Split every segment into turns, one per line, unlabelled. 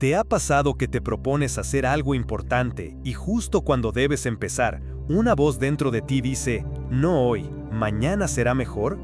¿Te ha pasado que te propones hacer algo importante y justo cuando debes empezar, una voz dentro de ti dice, no hoy, mañana será mejor?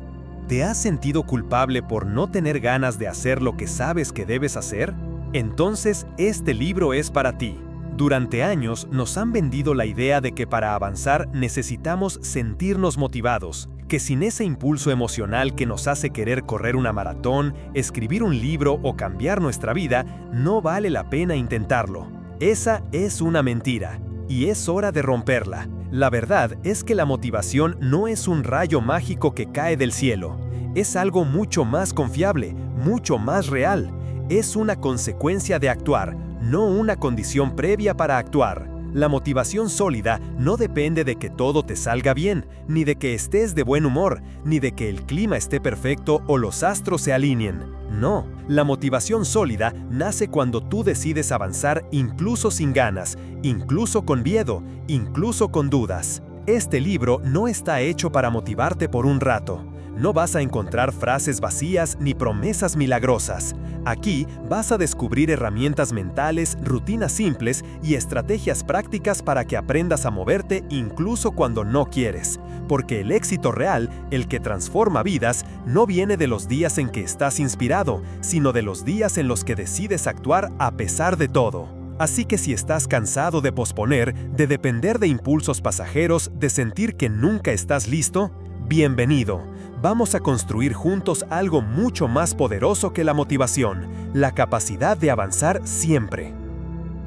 ¿Te has sentido culpable por no tener ganas de hacer lo que sabes que debes hacer? Entonces, este libro es para ti. Durante años nos han vendido la idea de que para avanzar necesitamos sentirnos motivados, que sin ese impulso emocional que nos hace querer correr una maratón, escribir un libro o cambiar nuestra vida, no vale la pena intentarlo. Esa es una mentira, y es hora de romperla. La verdad es que la motivación no es un rayo mágico que cae del cielo. Es algo mucho más confiable, mucho más real. Es una consecuencia de actuar, no una condición previa para actuar. La motivación sólida no depende de que todo te salga bien, ni de que estés de buen humor, ni de que el clima esté perfecto o los astros se alineen. No, la motivación sólida nace cuando tú decides avanzar incluso sin ganas, incluso con miedo, incluso con dudas. Este libro no está hecho para motivarte por un rato. No vas a encontrar frases vacías ni promesas milagrosas. Aquí vas a descubrir herramientas mentales, rutinas simples y estrategias prácticas para que aprendas a moverte incluso cuando no quieres. Porque el éxito real, el que transforma vidas, no viene de los días en que estás inspirado, sino de los días en los que decides actuar a pesar de todo. Así que si estás cansado de posponer, de depender de impulsos pasajeros, de sentir que nunca estás listo, bienvenido. Vamos a construir juntos algo mucho más poderoso que la motivación, la capacidad de avanzar siempre.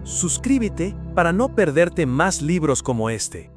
Suscríbete para no perderte más libros como este.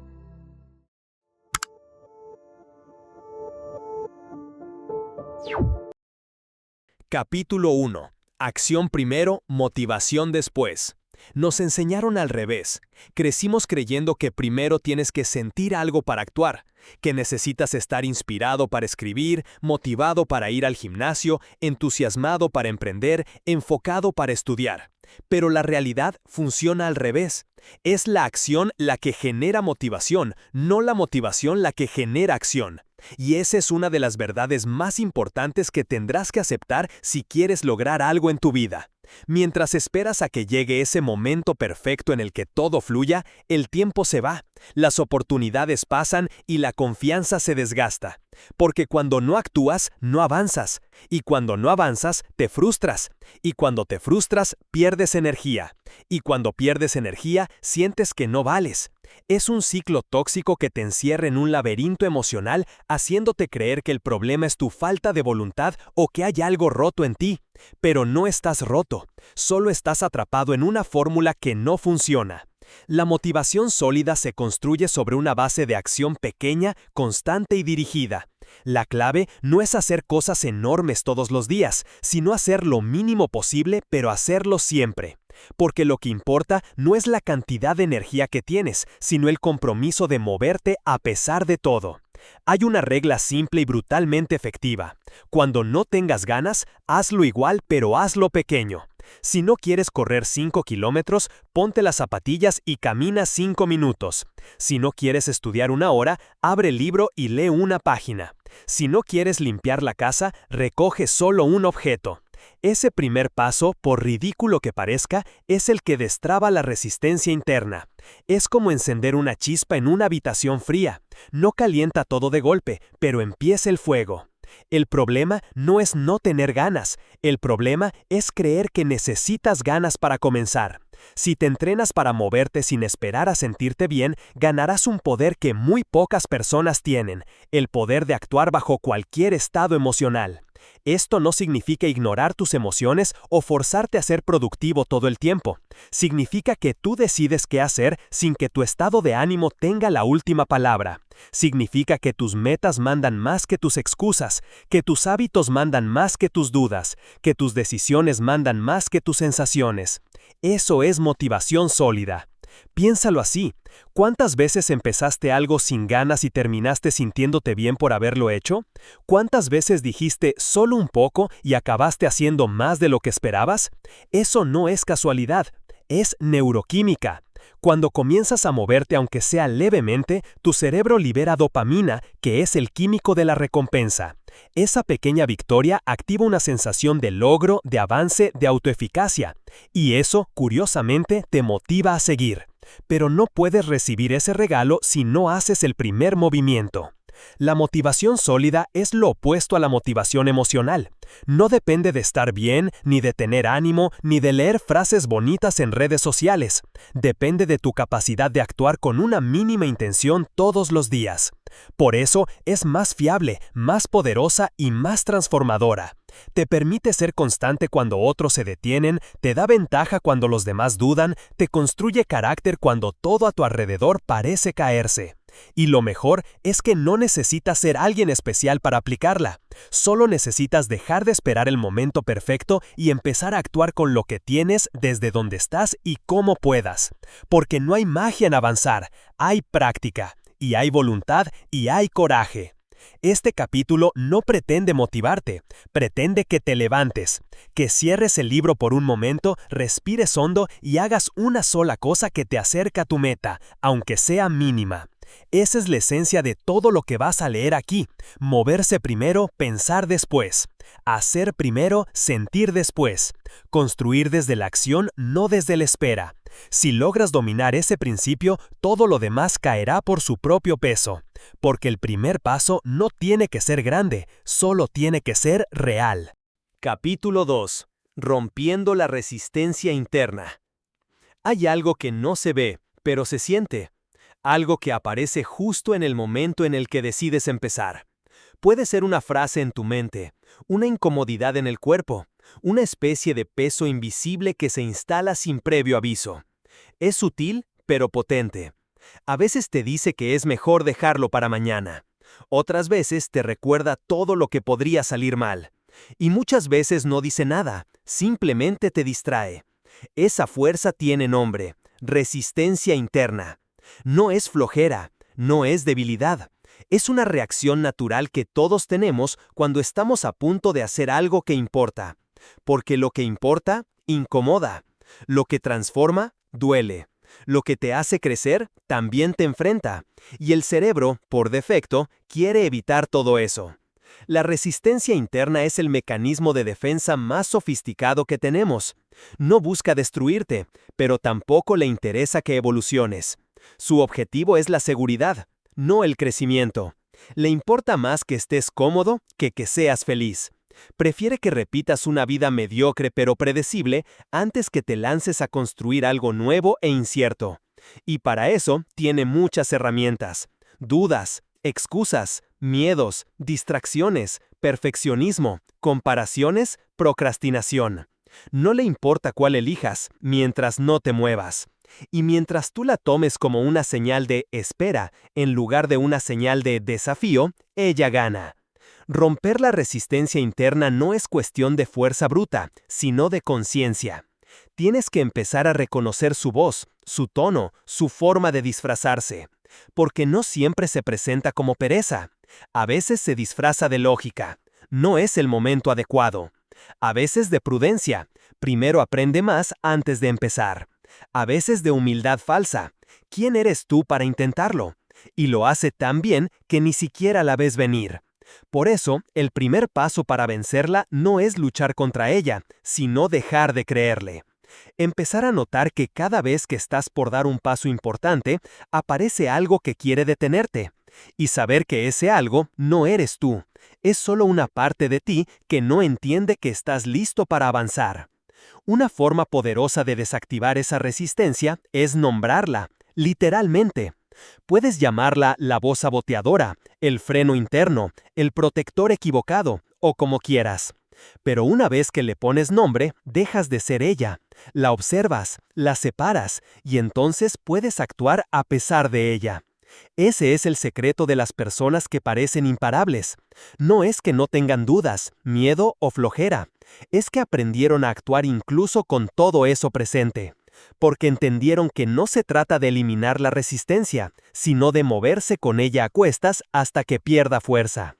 Capítulo 1. Acción primero, motivación después. Nos enseñaron al revés. Crecimos creyendo que primero tienes que sentir algo para actuar, que necesitas estar inspirado para escribir, motivado para ir al gimnasio, entusiasmado para emprender, enfocado para estudiar. Pero la realidad funciona al revés. Es la acción la que genera motivación, no la motivación la que genera acción. Y esa es una de las verdades más importantes que tendrás que aceptar si quieres lograr algo en tu vida. Mientras esperas a que llegue ese momento perfecto en el que todo fluya, el tiempo se va, las oportunidades pasan y la confianza se desgasta. Porque cuando no actúas, no avanzas. Y cuando no avanzas, te frustras. Y cuando te frustras, pierdes energía. Y cuando pierdes energía, sientes que no vales. Es un ciclo tóxico que te encierra en un laberinto emocional, haciéndote creer que el problema es tu falta de voluntad o que hay algo roto en ti. Pero no estás roto, solo estás atrapado en una fórmula que no funciona. La motivación sólida se construye sobre una base de acción pequeña, constante y dirigida. La clave no es hacer cosas enormes todos los días, sino hacer lo mínimo posible, pero hacerlo siempre. Porque lo que importa no es la cantidad de energía que tienes, sino el compromiso de moverte a pesar de todo. Hay una regla simple y brutalmente efectiva. Cuando no tengas ganas, hazlo igual, pero hazlo pequeño. Si no quieres correr 5 kilómetros, ponte las zapatillas y camina 5 minutos. Si no quieres estudiar 1 hora, abre el libro y lee una página. Si no quieres limpiar la casa, recoge solo un objeto. Ese primer paso, por ridículo que parezca, es el que destraba la resistencia interna. Es como encender una chispa en una habitación fría. No calienta todo de golpe, pero empieza el fuego. El problema no es no tener ganas, el problema es creer que necesitas ganas para comenzar. Si te entrenas para moverte sin esperar a sentirte bien, ganarás un poder que muy pocas personas tienen, el poder de actuar bajo cualquier estado emocional. Esto no significa ignorar tus emociones o forzarte a ser productivo todo el tiempo. Significa que tú decides qué hacer sin que tu estado de ánimo tenga la última palabra. Significa que tus metas mandan más que tus excusas, que tus hábitos mandan más que tus dudas, que tus decisiones mandan más que tus sensaciones. Eso es motivación sólida. Piénsalo así. ¿Cuántas veces empezaste algo sin ganas y terminaste sintiéndote bien por haberlo hecho? ¿Cuántas veces dijiste solo un poco y acabaste haciendo más de lo que esperabas? Eso no es casualidad, es neuroquímica. Cuando comienzas a moverte aunque sea levemente, tu cerebro libera dopamina, que es el químico de la recompensa. Esa pequeña victoria activa una sensación de logro, de avance, de autoeficacia, y eso, curiosamente, te motiva a seguir. Pero no puedes recibir ese regalo si no haces el primer movimiento. La motivación sólida es lo opuesto a la motivación emocional. No depende de estar bien, ni de tener ánimo, ni de leer frases bonitas en redes sociales. Depende de tu capacidad de actuar con una mínima intención todos los días. Por eso es más fiable, más poderosa y más transformadora. Te permite ser constante cuando otros se detienen, te da ventaja cuando los demás dudan, te construye carácter cuando todo a tu alrededor parece caerse. Y lo mejor es que no necesitas ser alguien especial para aplicarla. Solo necesitas dejar de esperar el momento perfecto y empezar a actuar con lo que tienes desde donde estás y como puedas. Porque no hay magia en avanzar, hay práctica, y hay voluntad y hay coraje. Este capítulo no pretende motivarte, pretende que te levantes, que cierres el libro por un momento, respires hondo y hagas una sola cosa que te acerque a tu meta, aunque sea mínima. Esa es la esencia de todo lo que vas a leer aquí. Moverse primero, pensar después. Hacer primero, sentir después. Construir desde la acción, no desde la espera. Si logras dominar ese principio, todo lo demás caerá por su propio peso. Porque el primer paso no tiene que ser grande, solo tiene que ser real.
Capítulo 2. Rompiendo la resistencia interna. Hay algo que no se ve, pero se siente. Algo que aparece justo en el momento en el que decides empezar. Puede ser una frase en tu mente, una incomodidad en el cuerpo, una especie de peso invisible que se instala sin previo aviso. Es sutil, pero potente. A veces te dice que es mejor dejarlo para mañana. Otras veces te recuerda todo lo que podría salir mal. Y muchas veces no dice nada, simplemente te distrae. Esa fuerza tiene nombre: resistencia interna. No es flojera, no es debilidad. Es una reacción natural que todos tenemos cuando estamos a punto de hacer algo que importa. Porque lo que importa, incomoda. Lo que transforma, duele. Lo que te hace crecer, también te enfrenta. Y el cerebro, por defecto, quiere evitar todo eso. La resistencia interna es el mecanismo de defensa más sofisticado que tenemos. No busca destruirte, pero tampoco le interesa que evoluciones. Su objetivo es la seguridad, no el crecimiento. Le importa más que estés cómodo que seas feliz. Prefiere que repitas una vida mediocre pero predecible antes que te lances a construir algo nuevo e incierto. Y para eso tiene muchas herramientas: dudas, excusas, miedos, distracciones, perfeccionismo, comparaciones, procrastinación. No le importa cuál elijas, mientras no te muevas. Y mientras tú la tomes como una señal de espera en lugar de una señal de desafío, ella gana. Romper la resistencia interna no es cuestión de fuerza bruta, sino de conciencia. Tienes que empezar a reconocer su voz, su tono, su forma de disfrazarse. Porque no siempre se presenta como pereza. A veces se disfraza de lógica. No es el momento adecuado. A veces de prudencia. Primero aprende más antes de empezar. A veces de humildad falsa. ¿Quién eres tú para intentarlo? Y lo hace tan bien que ni siquiera la ves venir. Por eso, el primer paso para vencerla no es luchar contra ella, sino dejar de creerle. Empezar a notar que cada vez que estás por dar un paso importante, aparece algo que quiere detenerte. Y saber que ese algo no eres tú. Es solo una parte de ti que no entiende que estás listo para avanzar. Una forma poderosa de desactivar esa resistencia es nombrarla, literalmente. Puedes llamarla la voz saboteadora, el freno interno, el protector equivocado, o como quieras. Pero una vez que le pones nombre, dejas de ser ella. La observas, la separas, y entonces puedes actuar a pesar de ella. Ese es el secreto de las personas que parecen imparables. No es que no tengan dudas, miedo o flojera. Es que aprendieron a actuar incluso con todo eso presente. Porque entendieron que no se trata de eliminar la resistencia, sino de moverse con ella a cuestas hasta que pierda fuerza.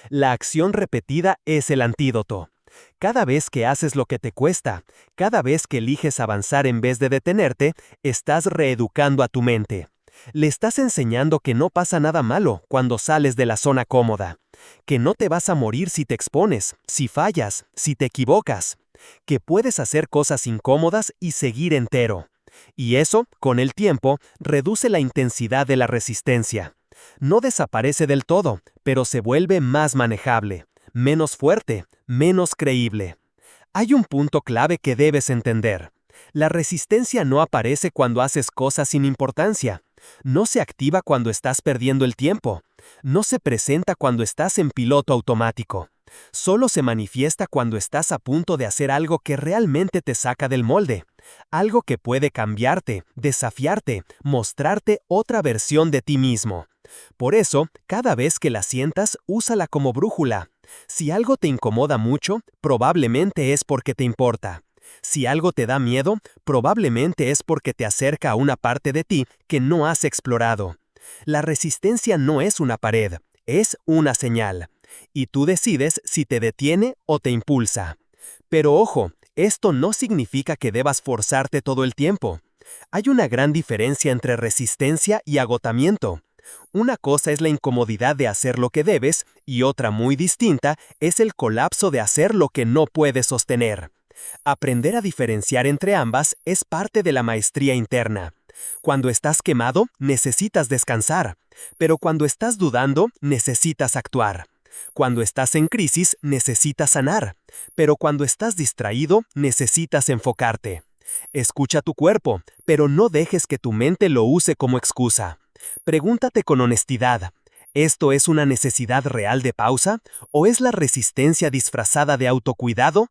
La acción repetida es el antídoto. Cada vez que haces lo que te cuesta, cada vez que eliges avanzar en vez de detenerte, estás reeducando a tu mente. Le estás enseñando que no pasa nada malo cuando sales de la zona cómoda, que no te vas a morir si te expones, si fallas, si te equivocas, que puedes hacer cosas incómodas y seguir entero. Y eso, con el tiempo, reduce la intensidad de la resistencia. No desaparece del todo, pero se vuelve más manejable, menos fuerte, menos creíble. Hay un punto clave que debes entender. La resistencia no aparece cuando haces cosas sin importancia. No se activa cuando estás perdiendo el tiempo. No se presenta cuando estás en piloto automático. Solo se manifiesta cuando estás a punto de hacer algo que realmente te saca del molde. Algo que puede cambiarte, desafiarte, mostrarte otra versión de ti mismo. Por eso, cada vez que la sientas, úsala como brújula. Si algo te incomoda mucho, probablemente es porque te importa. Si algo te da miedo, probablemente es porque te acerca a una parte de ti que no has explorado. La resistencia no es una pared, es una señal. Y tú decides si te detiene o te impulsa. Pero ojo, esto no significa que debas forzarte todo el tiempo. Hay una gran diferencia entre resistencia y agotamiento. Una cosa es la incomodidad de hacer lo que debes y otra muy distinta es el colapso de hacer lo que no puedes sostener. Aprender a diferenciar entre ambas es parte de la maestría interna. Cuando estás quemado, necesitas descansar, pero cuando estás dudando, necesitas actuar. Cuando estás en crisis, necesitas sanar, pero cuando estás distraído, necesitas enfocarte. Escucha tu cuerpo, pero no dejes que tu mente lo use como excusa. Pregúntate con honestidad, ¿esto es una necesidad real de pausa o es la resistencia disfrazada de autocuidado?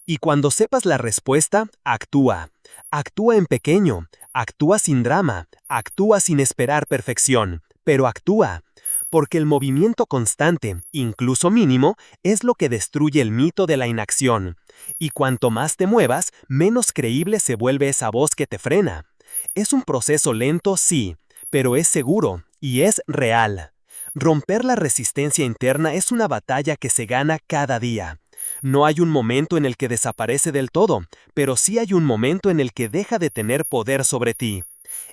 Y cuando sepas la respuesta, actúa. Actúa en pequeño, actúa sin drama, actúa sin esperar perfección, pero actúa. Porque el movimiento constante, incluso mínimo, es lo que destruye el mito de la inacción. Y cuanto más te muevas, menos creíble se vuelve esa voz que te frena. Es un proceso lento, sí, pero es seguro y es real. Romper la resistencia interna es una batalla que se gana cada día. No hay un momento en el que desaparece del todo, pero sí hay un momento en el que deja de tener poder sobre ti.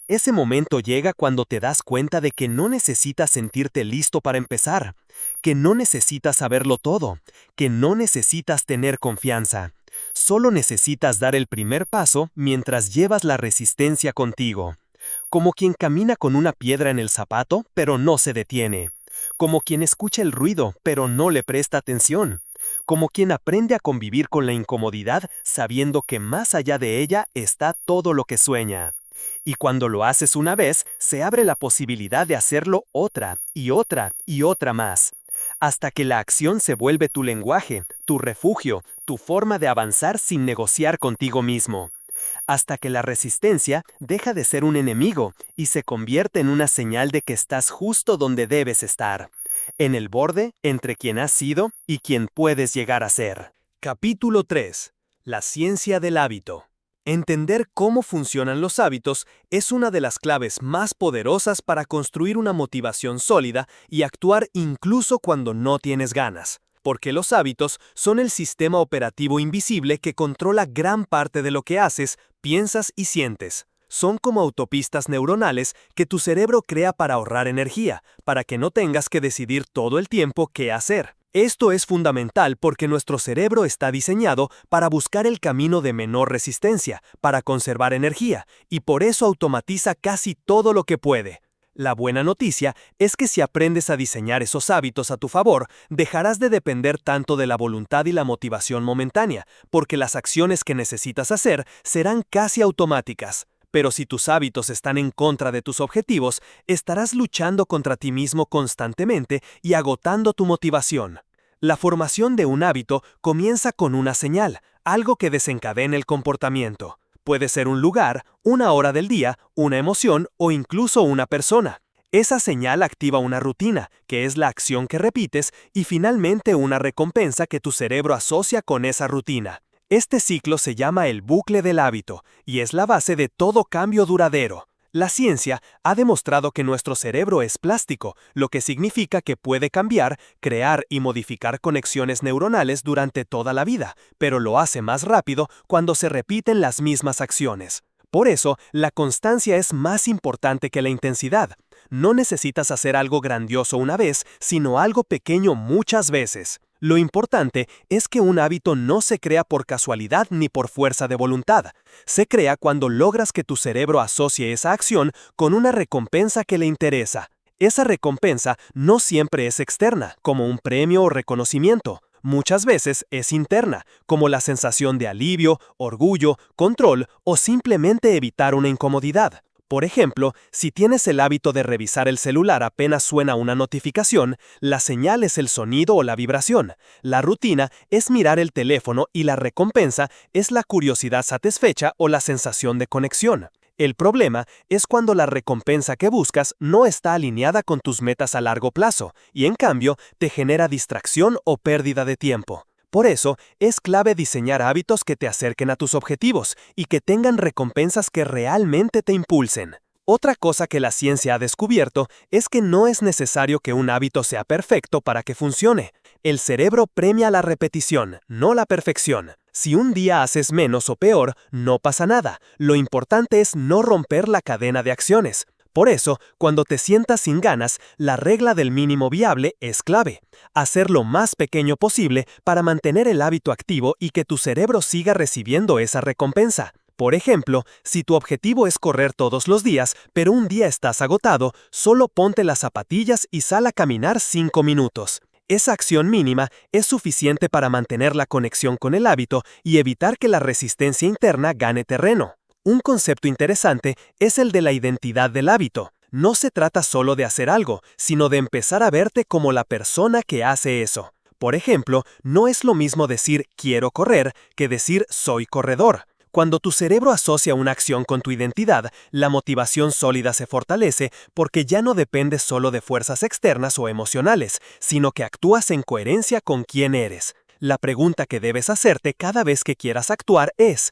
Ese momento llega cuando te das cuenta de que no necesitas sentirte listo para empezar, que no necesitas saberlo todo, que no necesitas tener confianza. Solo necesitas dar el primer paso mientras llevas la resistencia contigo. Como quien camina con una piedra en el zapato, pero no se detiene. Como quien escucha el ruido, pero no le presta atención. Como quien aprende a convivir con la incomodidad sabiendo que más allá de ella está todo lo que sueña. Y cuando lo haces una vez, se abre la posibilidad de hacerlo otra y otra y otra más. Hasta que la acción se vuelve tu lenguaje, tu refugio, tu forma de avanzar sin negociar contigo mismo. Hasta que la resistencia deja de ser un enemigo y se convierte en una señal de que estás justo donde debes estar. En el borde entre quien has sido y quien puedes llegar a ser.
Capítulo 3. La ciencia del hábito. Entender cómo funcionan los hábitos es una de las claves más poderosas para construir una motivación sólida y actuar incluso cuando no tienes ganas. Porque los hábitos son el sistema operativo invisible que controla gran parte de lo que haces, piensas y sientes. Son como autopistas neuronales que tu cerebro crea para ahorrar energía, para que no tengas que decidir todo el tiempo qué hacer. Esto es fundamental porque nuestro cerebro está diseñado para buscar el camino de menor resistencia, para conservar energía, y por eso automatiza casi todo lo que puede. La buena noticia es que si aprendes a diseñar esos hábitos a tu favor, dejarás de depender tanto de la voluntad y la motivación momentánea, porque las acciones que necesitas hacer serán casi automáticas. Pero si tus hábitos están en contra de tus objetivos, estarás luchando contra ti mismo constantemente y agotando tu motivación. La formación de un hábito comienza con una señal, algo que desencadene el comportamiento. Puede ser un lugar, una hora del día, una emoción o incluso una persona. Esa señal activa una rutina, que es la acción que repites, y finalmente una recompensa que tu cerebro asocia con esa rutina. Este ciclo se llama el bucle del hábito, y es la base de todo cambio duradero. La ciencia ha demostrado que nuestro cerebro es plástico, lo que significa que puede cambiar, crear y modificar conexiones neuronales durante toda la vida, pero lo hace más rápido cuando se repiten las mismas acciones. Por eso, la constancia es más importante que la intensidad. No necesitas hacer algo grandioso una vez, sino algo pequeño muchas veces. Lo importante es que un hábito no se crea por casualidad ni por fuerza de voluntad. Se crea cuando logras que tu cerebro asocie esa acción con una recompensa que le interesa. Esa recompensa no siempre es externa, como un premio o reconocimiento. Muchas veces es interna, como la sensación de alivio, orgullo, control o simplemente evitar una incomodidad. Por ejemplo, si tienes el hábito de revisar el celular apenas suena una notificación, la señal es el sonido o la vibración. La rutina es mirar el teléfono y la recompensa es la curiosidad satisfecha o la sensación de conexión. El problema es cuando la recompensa que buscas no está alineada con tus metas a largo plazo y en cambio te genera distracción o pérdida de tiempo. Por eso, es clave diseñar hábitos que te acerquen a tus objetivos y que tengan recompensas que realmente te impulsen. Otra cosa que la ciencia ha descubierto es que no es necesario que un hábito sea perfecto para que funcione. El cerebro premia la repetición, no la perfección. Si un día haces menos o peor, no pasa nada. Lo importante es no romper la cadena de acciones. Por eso, cuando te sientas sin ganas, la regla del mínimo viable es clave. Hacer lo más pequeño posible para mantener el hábito activo y que tu cerebro siga recibiendo esa recompensa. Por ejemplo, si tu objetivo es correr todos los días, pero un día estás agotado, solo ponte las zapatillas y sal a caminar 5 minutos. Esa acción mínima es suficiente para mantener la conexión con el hábito y evitar que la resistencia interna gane terreno. Un concepto interesante es el de la identidad del hábito. No se trata solo de hacer algo, sino de empezar a verte como la persona que hace eso. Por ejemplo, no es lo mismo decir quiero correr que decir soy corredor. Cuando tu cerebro asocia una acción con tu identidad, la motivación sólida se fortalece porque ya no dependes solo de fuerzas externas o emocionales, sino que actúas en coherencia con quién eres. La pregunta que debes hacerte cada vez que quieras actuar es: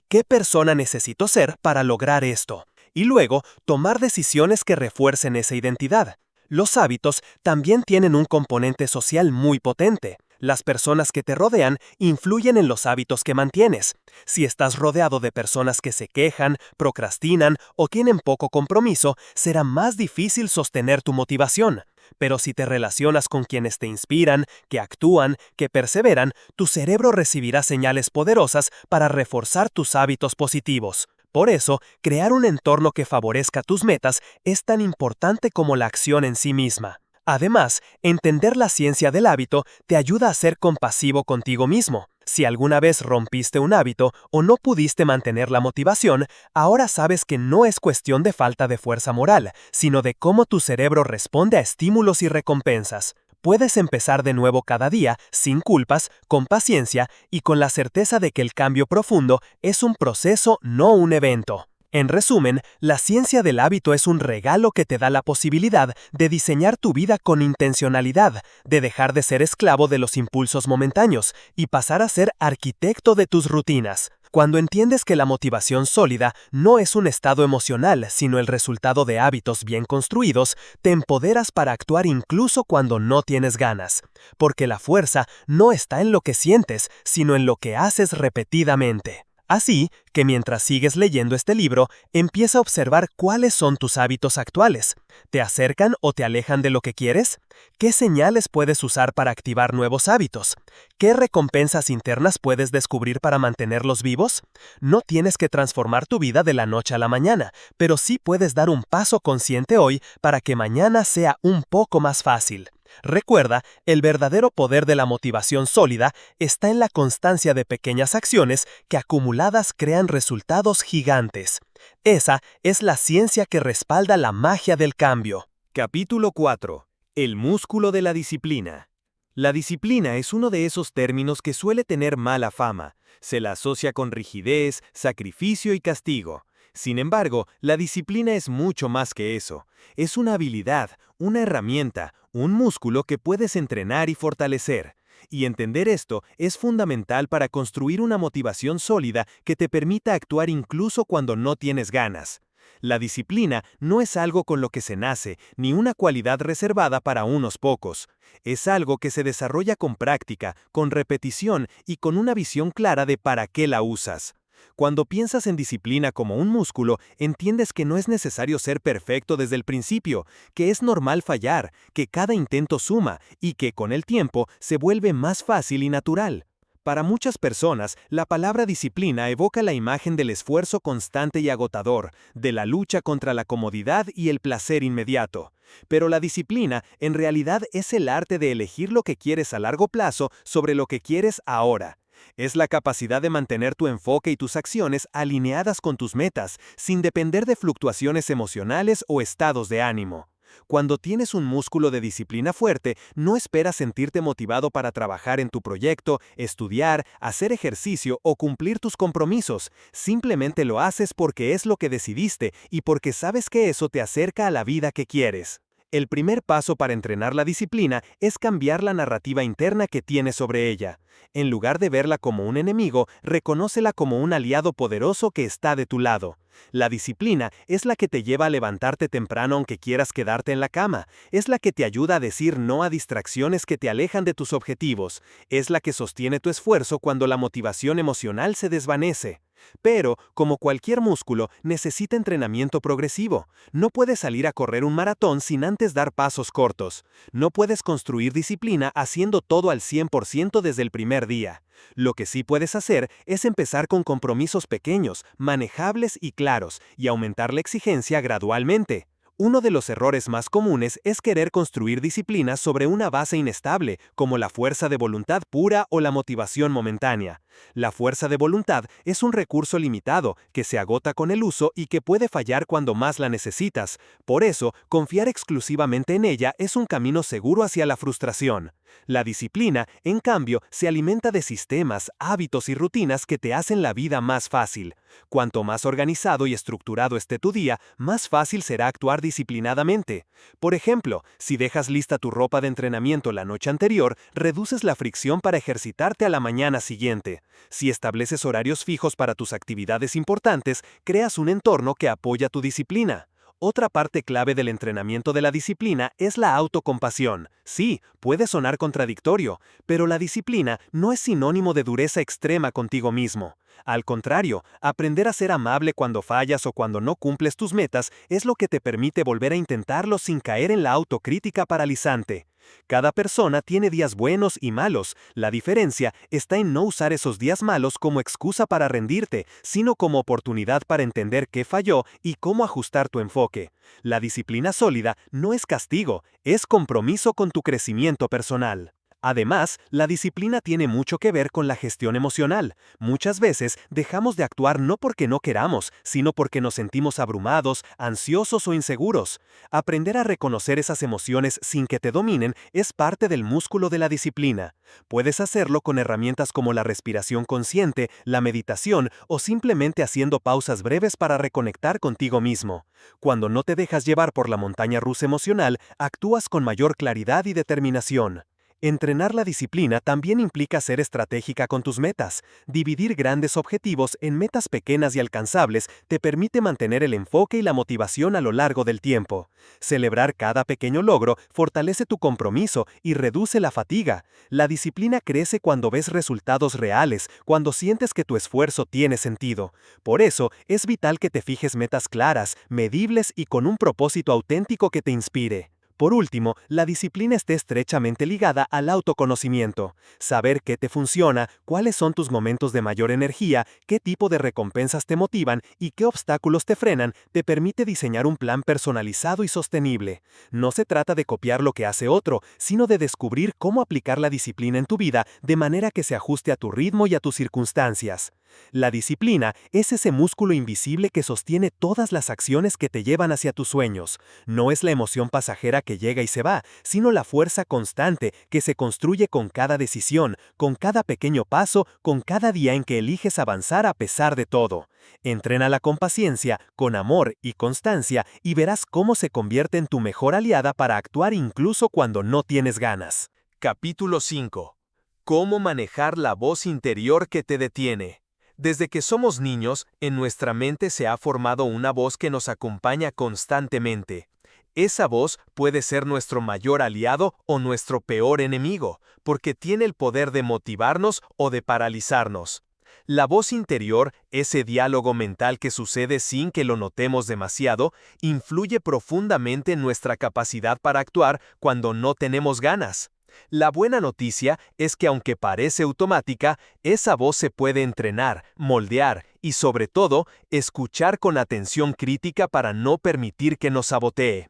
¿qué persona necesito ser para lograr esto? Y luego, tomar decisiones que refuercen esa identidad. Los hábitos también tienen un componente social muy potente. Las personas que te rodean influyen en los hábitos que mantienes. Si estás rodeado de personas que se quejan, procrastinan o tienen poco compromiso, será más difícil sostener tu motivación. Pero si te relacionas con quienes te inspiran, que actúan, que perseveran, tu cerebro recibirá señales poderosas para reforzar tus hábitos positivos. Por eso, crear un entorno que favorezca tus metas es tan importante como la acción en sí misma. Además, entender la ciencia del hábito te ayuda a ser compasivo contigo mismo. Si alguna vez rompiste un hábito o no pudiste mantener la motivación, ahora sabes que no es cuestión de falta de fuerza moral, sino de cómo tu cerebro responde a estímulos y recompensas. Puedes empezar de nuevo cada día, sin culpas, con paciencia y con la certeza de que el cambio profundo es un proceso, no un evento. En resumen, la ciencia del hábito es un regalo que te da la posibilidad de diseñar tu vida con intencionalidad, de dejar de ser esclavo de los impulsos momentáneos y pasar a ser arquitecto de tus rutinas. Cuando entiendes que la motivación sólida no es un estado emocional, sino el resultado de hábitos bien construidos, te empoderas para actuar incluso cuando no tienes ganas. Porque la fuerza no está en lo que sientes, sino en lo que haces repetidamente. Así que mientras sigues leyendo este libro, empieza a observar cuáles son tus hábitos actuales. ¿Te acercan o te alejan de lo que quieres? ¿Qué señales puedes usar para activar nuevos hábitos? ¿Qué recompensas internas puedes descubrir para mantenerlos vivos? No tienes que transformar tu vida de la noche a la mañana, pero sí puedes dar un paso consciente hoy para que mañana sea un poco más fácil. Recuerda, el verdadero poder de la motivación sólida está en la constancia de pequeñas acciones que acumuladas crean resultados gigantes. Esa es la ciencia que respalda la magia del cambio.
Capítulo 4. El músculo de la disciplina. La disciplina es uno de esos términos que suele tener mala fama. Se la asocia con rigidez, sacrificio y castigo. Sin embargo, la disciplina es mucho más que eso. Es una habilidad, una herramienta, un músculo que puedes entrenar y fortalecer. Y entender esto es fundamental para construir una motivación sólida que te permita actuar incluso cuando no tienes ganas. La disciplina no es algo con lo que se nace, ni una cualidad reservada para unos pocos. Es algo que se desarrolla con práctica, con repetición y con una visión clara de para qué la usas. Cuando piensas en disciplina como un músculo, entiendes que no es necesario ser perfecto desde el principio, que es normal fallar, que cada intento suma y que con el tiempo se vuelve más fácil y natural. Para muchas personas, la palabra disciplina evoca la imagen del esfuerzo constante y agotador, de la lucha contra la comodidad y el placer inmediato. Pero la disciplina, en realidad, es el arte de elegir lo que quieres a largo plazo sobre lo que quieres ahora. Es la capacidad de mantener tu enfoque y tus acciones alineadas con tus metas, sin depender de fluctuaciones emocionales o estados de ánimo. Cuando tienes un músculo de disciplina fuerte, no esperas sentirte motivado para trabajar en tu proyecto, estudiar, hacer ejercicio o cumplir tus compromisos. Simplemente lo haces porque es lo que decidiste y porque sabes que eso te acerca a la vida que quieres. El primer paso para entrenar la disciplina es cambiar la narrativa interna que tienes sobre ella. En lugar de verla como un enemigo, reconócela como un aliado poderoso que está de tu lado. La disciplina es la que te lleva a levantarte temprano aunque quieras quedarte en la cama. Es la que te ayuda a decir no a distracciones que te alejan de tus objetivos. Es la que sostiene tu esfuerzo cuando la motivación emocional se desvanece. Pero, como cualquier músculo, necesita entrenamiento progresivo. No puedes salir a correr un maratón sin antes dar pasos cortos. No puedes construir disciplina haciendo todo al 100% desde el primer día. Lo que sí puedes hacer es empezar con compromisos pequeños, manejables y claros, y aumentar la exigencia gradualmente. Uno de los errores más comunes es querer construir disciplina sobre una base inestable, como la fuerza de voluntad pura o la motivación momentánea. La fuerza de voluntad es un recurso limitado, que se agota con el uso y que puede fallar cuando más la necesitas. Por eso, confiar exclusivamente en ella es un camino seguro hacia la frustración. La disciplina, en cambio, se alimenta de sistemas, hábitos y rutinas que te hacen la vida más fácil. Cuanto más organizado y estructurado esté tu día, más fácil será actuar disciplinadamente. Por ejemplo, si dejas lista tu ropa de entrenamiento la noche anterior, reduces la fricción para ejercitarte a la mañana siguiente. Si estableces horarios fijos para tus actividades importantes, creas un entorno que apoya tu disciplina. Otra parte clave del entrenamiento de la disciplina es la autocompasión. Sí, puede sonar contradictorio, pero la disciplina no es sinónimo de dureza extrema contigo mismo. Al contrario, aprender a ser amable cuando fallas o cuando no cumples tus metas es lo que te permite volver a intentarlo sin caer en la autocrítica paralizante. Cada persona tiene días buenos y malos. La diferencia está en no usar esos días malos como excusa para rendirte, sino como oportunidad para entender qué falló y cómo ajustar tu enfoque. La disciplina sólida no es castigo, es compromiso con tu crecimiento personal. Además, la disciplina tiene mucho que ver con la gestión emocional. Muchas veces dejamos de actuar no porque no queramos, sino porque nos sentimos abrumados, ansiosos o inseguros. Aprender a reconocer esas emociones sin que te dominen es parte del músculo de la disciplina. Puedes hacerlo con herramientas como la respiración consciente, la meditación o simplemente haciendo pausas breves para reconectar contigo mismo. Cuando no te dejas llevar por la montaña rusa emocional, actúas con mayor claridad y determinación. Entrenar la disciplina también implica ser estratégica con tus metas. Dividir grandes objetivos en metas pequeñas y alcanzables te permite mantener el enfoque y la motivación a lo largo del tiempo. Celebrar cada pequeño logro fortalece tu compromiso y reduce la fatiga. La disciplina crece cuando ves resultados reales, cuando sientes que tu esfuerzo tiene sentido. Por eso, es vital que te fijes metas claras, medibles y con un propósito auténtico que te inspire. Por último, la disciplina está estrechamente ligada al autoconocimiento. Saber qué te funciona, cuáles son tus momentos de mayor energía, qué tipo de recompensas te motivan y qué obstáculos te frenan, te permite diseñar un plan personalizado y sostenible. No se trata de copiar lo que hace otro, sino de descubrir cómo aplicar la disciplina en tu vida de manera que se ajuste a tu ritmo y a tus circunstancias. La disciplina es ese músculo invisible que sostiene todas las acciones que te llevan hacia tus sueños. No es la emoción pasajera que llega y se va, sino la fuerza constante que se construye con cada decisión, con cada pequeño paso, con cada día en que eliges avanzar a pesar de todo. Entrénala con paciencia, con amor y constancia y verás cómo se convierte en tu mejor aliada para actuar incluso cuando no tienes ganas.
Capítulo 5. ¿Cómo manejar la voz interior que te detiene? Desde que somos niños, en nuestra mente se ha formado una voz que nos acompaña constantemente. Esa voz puede ser nuestro mayor aliado o nuestro peor enemigo, porque tiene el poder de motivarnos o de paralizarnos.
La voz interior, ese diálogo mental que sucede sin que lo notemos demasiado, influye profundamente en nuestra capacidad para actuar cuando no tenemos ganas. La buena noticia es que aunque parece automática, esa voz se puede entrenar, moldear y sobre todo, escuchar con atención crítica para no permitir que nos sabotee.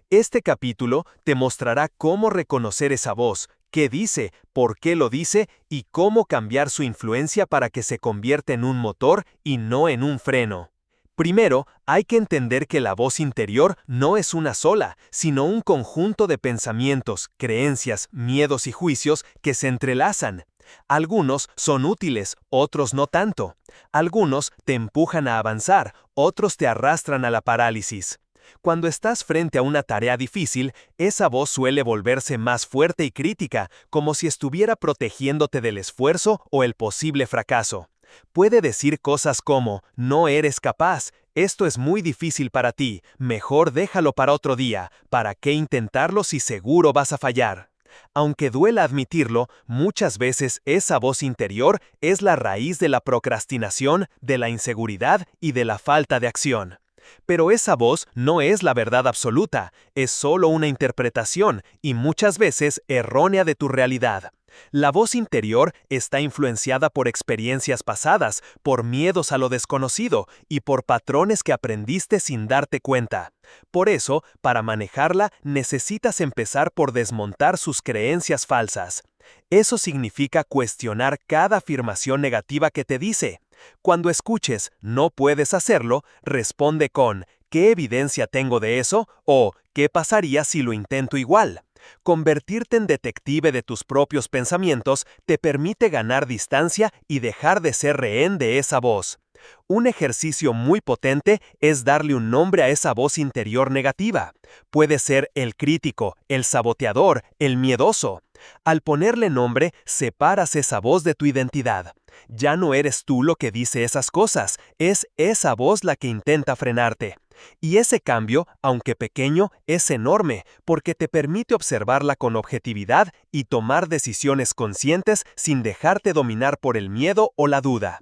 Este capítulo te mostrará cómo reconocer esa voz, qué dice, por qué lo dice y cómo cambiar su influencia para que se convierta en un motor y no en un freno. Primero, hay que entender que la voz interior no es una sola, sino un conjunto de pensamientos, creencias, miedos y juicios que se entrelazan. Algunos son útiles, otros no tanto. Algunos te empujan a avanzar, otros te arrastran a la parálisis. Cuando estás frente a una tarea difícil, esa voz suele volverse más fuerte y crítica, como si estuviera protegiéndote del esfuerzo o el posible fracaso. Puede decir cosas como, no eres capaz, esto es muy difícil para ti, mejor déjalo para otro día, ¿para qué intentarlo si seguro vas a fallar? Aunque duela admitirlo, muchas veces esa voz interior es la raíz de la procrastinación, de la inseguridad y de la falta de acción. Pero esa voz no es la verdad absoluta, es solo una interpretación y muchas veces errónea de tu realidad. La voz interior está influenciada por experiencias pasadas, por miedos a lo desconocido y por patrones que aprendiste sin darte cuenta. Por eso, para manejarla, necesitas empezar por desmontar sus creencias falsas. Eso significa cuestionar cada afirmación negativa que te dice. Cuando escuches "no puedes hacerlo", responde con ¿qué evidencia tengo de eso? O ¿qué pasaría si lo intento igual? Convertirte en detective de tus propios pensamientos te permite ganar distancia y dejar de ser rehén de esa voz. Un ejercicio muy potente es darle un nombre a esa voz interior negativa. Puede ser el crítico, el saboteador, el miedoso. Al ponerle nombre, separas esa voz de tu identidad. Ya no eres tú lo que dice esas cosas, es esa voz la que intenta frenarte. Y ese cambio, aunque pequeño, es enorme porque te permite observarla con objetividad y tomar decisiones conscientes sin dejarte dominar por el miedo o la duda.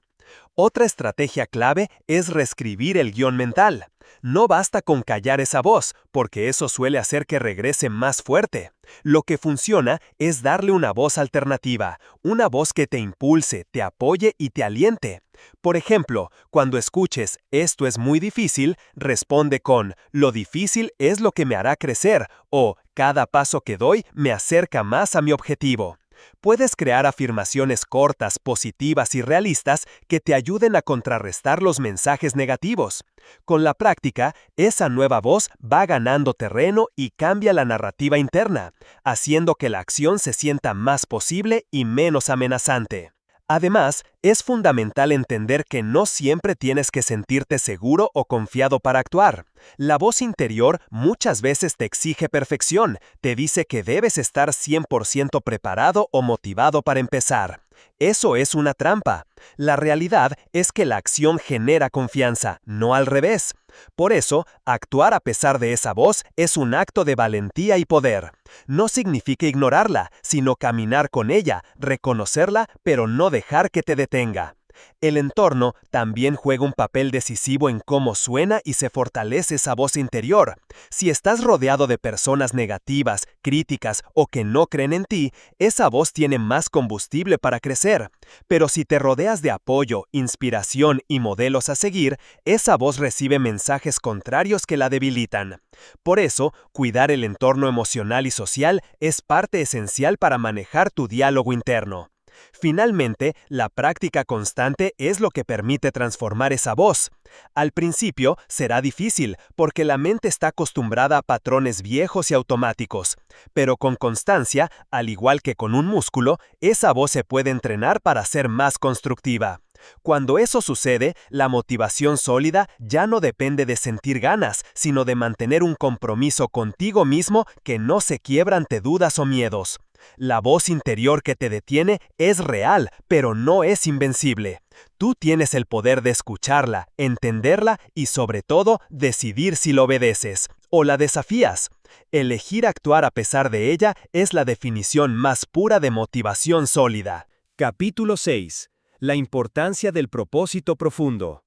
Otra estrategia clave es reescribir el guión mental. No basta con callar esa voz, porque eso suele hacer que regrese más fuerte. Lo que funciona es darle una voz alternativa, una voz que te impulse, te apoye y te aliente. Por ejemplo, cuando escuches "esto es muy difícil", responde con "lo difícil es lo que me hará crecer" o "cada paso que doy me acerca más a mi objetivo". Puedes crear afirmaciones cortas, positivas y realistas que te ayuden a contrarrestar los mensajes negativos. Con la práctica, esa nueva voz va ganando terreno y cambia la narrativa interna, haciendo que la acción se sienta más posible y menos amenazante. Además, es fundamental entender que no siempre tienes que sentirte seguro o confiado para actuar. La voz interior muchas veces te exige perfección, te dice que debes estar 100% preparado o motivado para empezar. Eso es una trampa. La realidad es que la acción genera confianza, no al revés. Por eso, actuar a pesar de esa voz es un acto de valentía y poder. No significa ignorarla, sino caminar con ella, reconocerla, pero no dejar que te detenga. El entorno también juega un papel decisivo en cómo suena y se fortalece esa voz interior. Si estás rodeado de personas negativas, críticas o que no creen en ti, esa voz tiene más combustible para crecer. Pero si te rodeas de apoyo, inspiración y modelos a seguir, esa voz recibe mensajes contrarios que la debilitan. Por eso, cuidar el entorno emocional y social es parte esencial para manejar tu diálogo interno. Finalmente, la práctica constante es lo que permite transformar esa voz. Al principio será difícil porque la mente está acostumbrada a patrones viejos y automáticos, pero con constancia, al igual que con un músculo, esa voz se puede entrenar para ser más constructiva. Cuando eso sucede, la motivación sólida ya no depende de sentir ganas, sino de mantener un compromiso contigo mismo que no se quiebra ante dudas o miedos. La voz interior que te detiene es real, pero no es invencible. Tú tienes el poder de escucharla, entenderla y, sobre todo, decidir si la obedeces o la desafías. Elegir actuar a pesar de ella es la definición más pura de motivación sólida.
Capítulo 6.
La importancia del propósito profundo.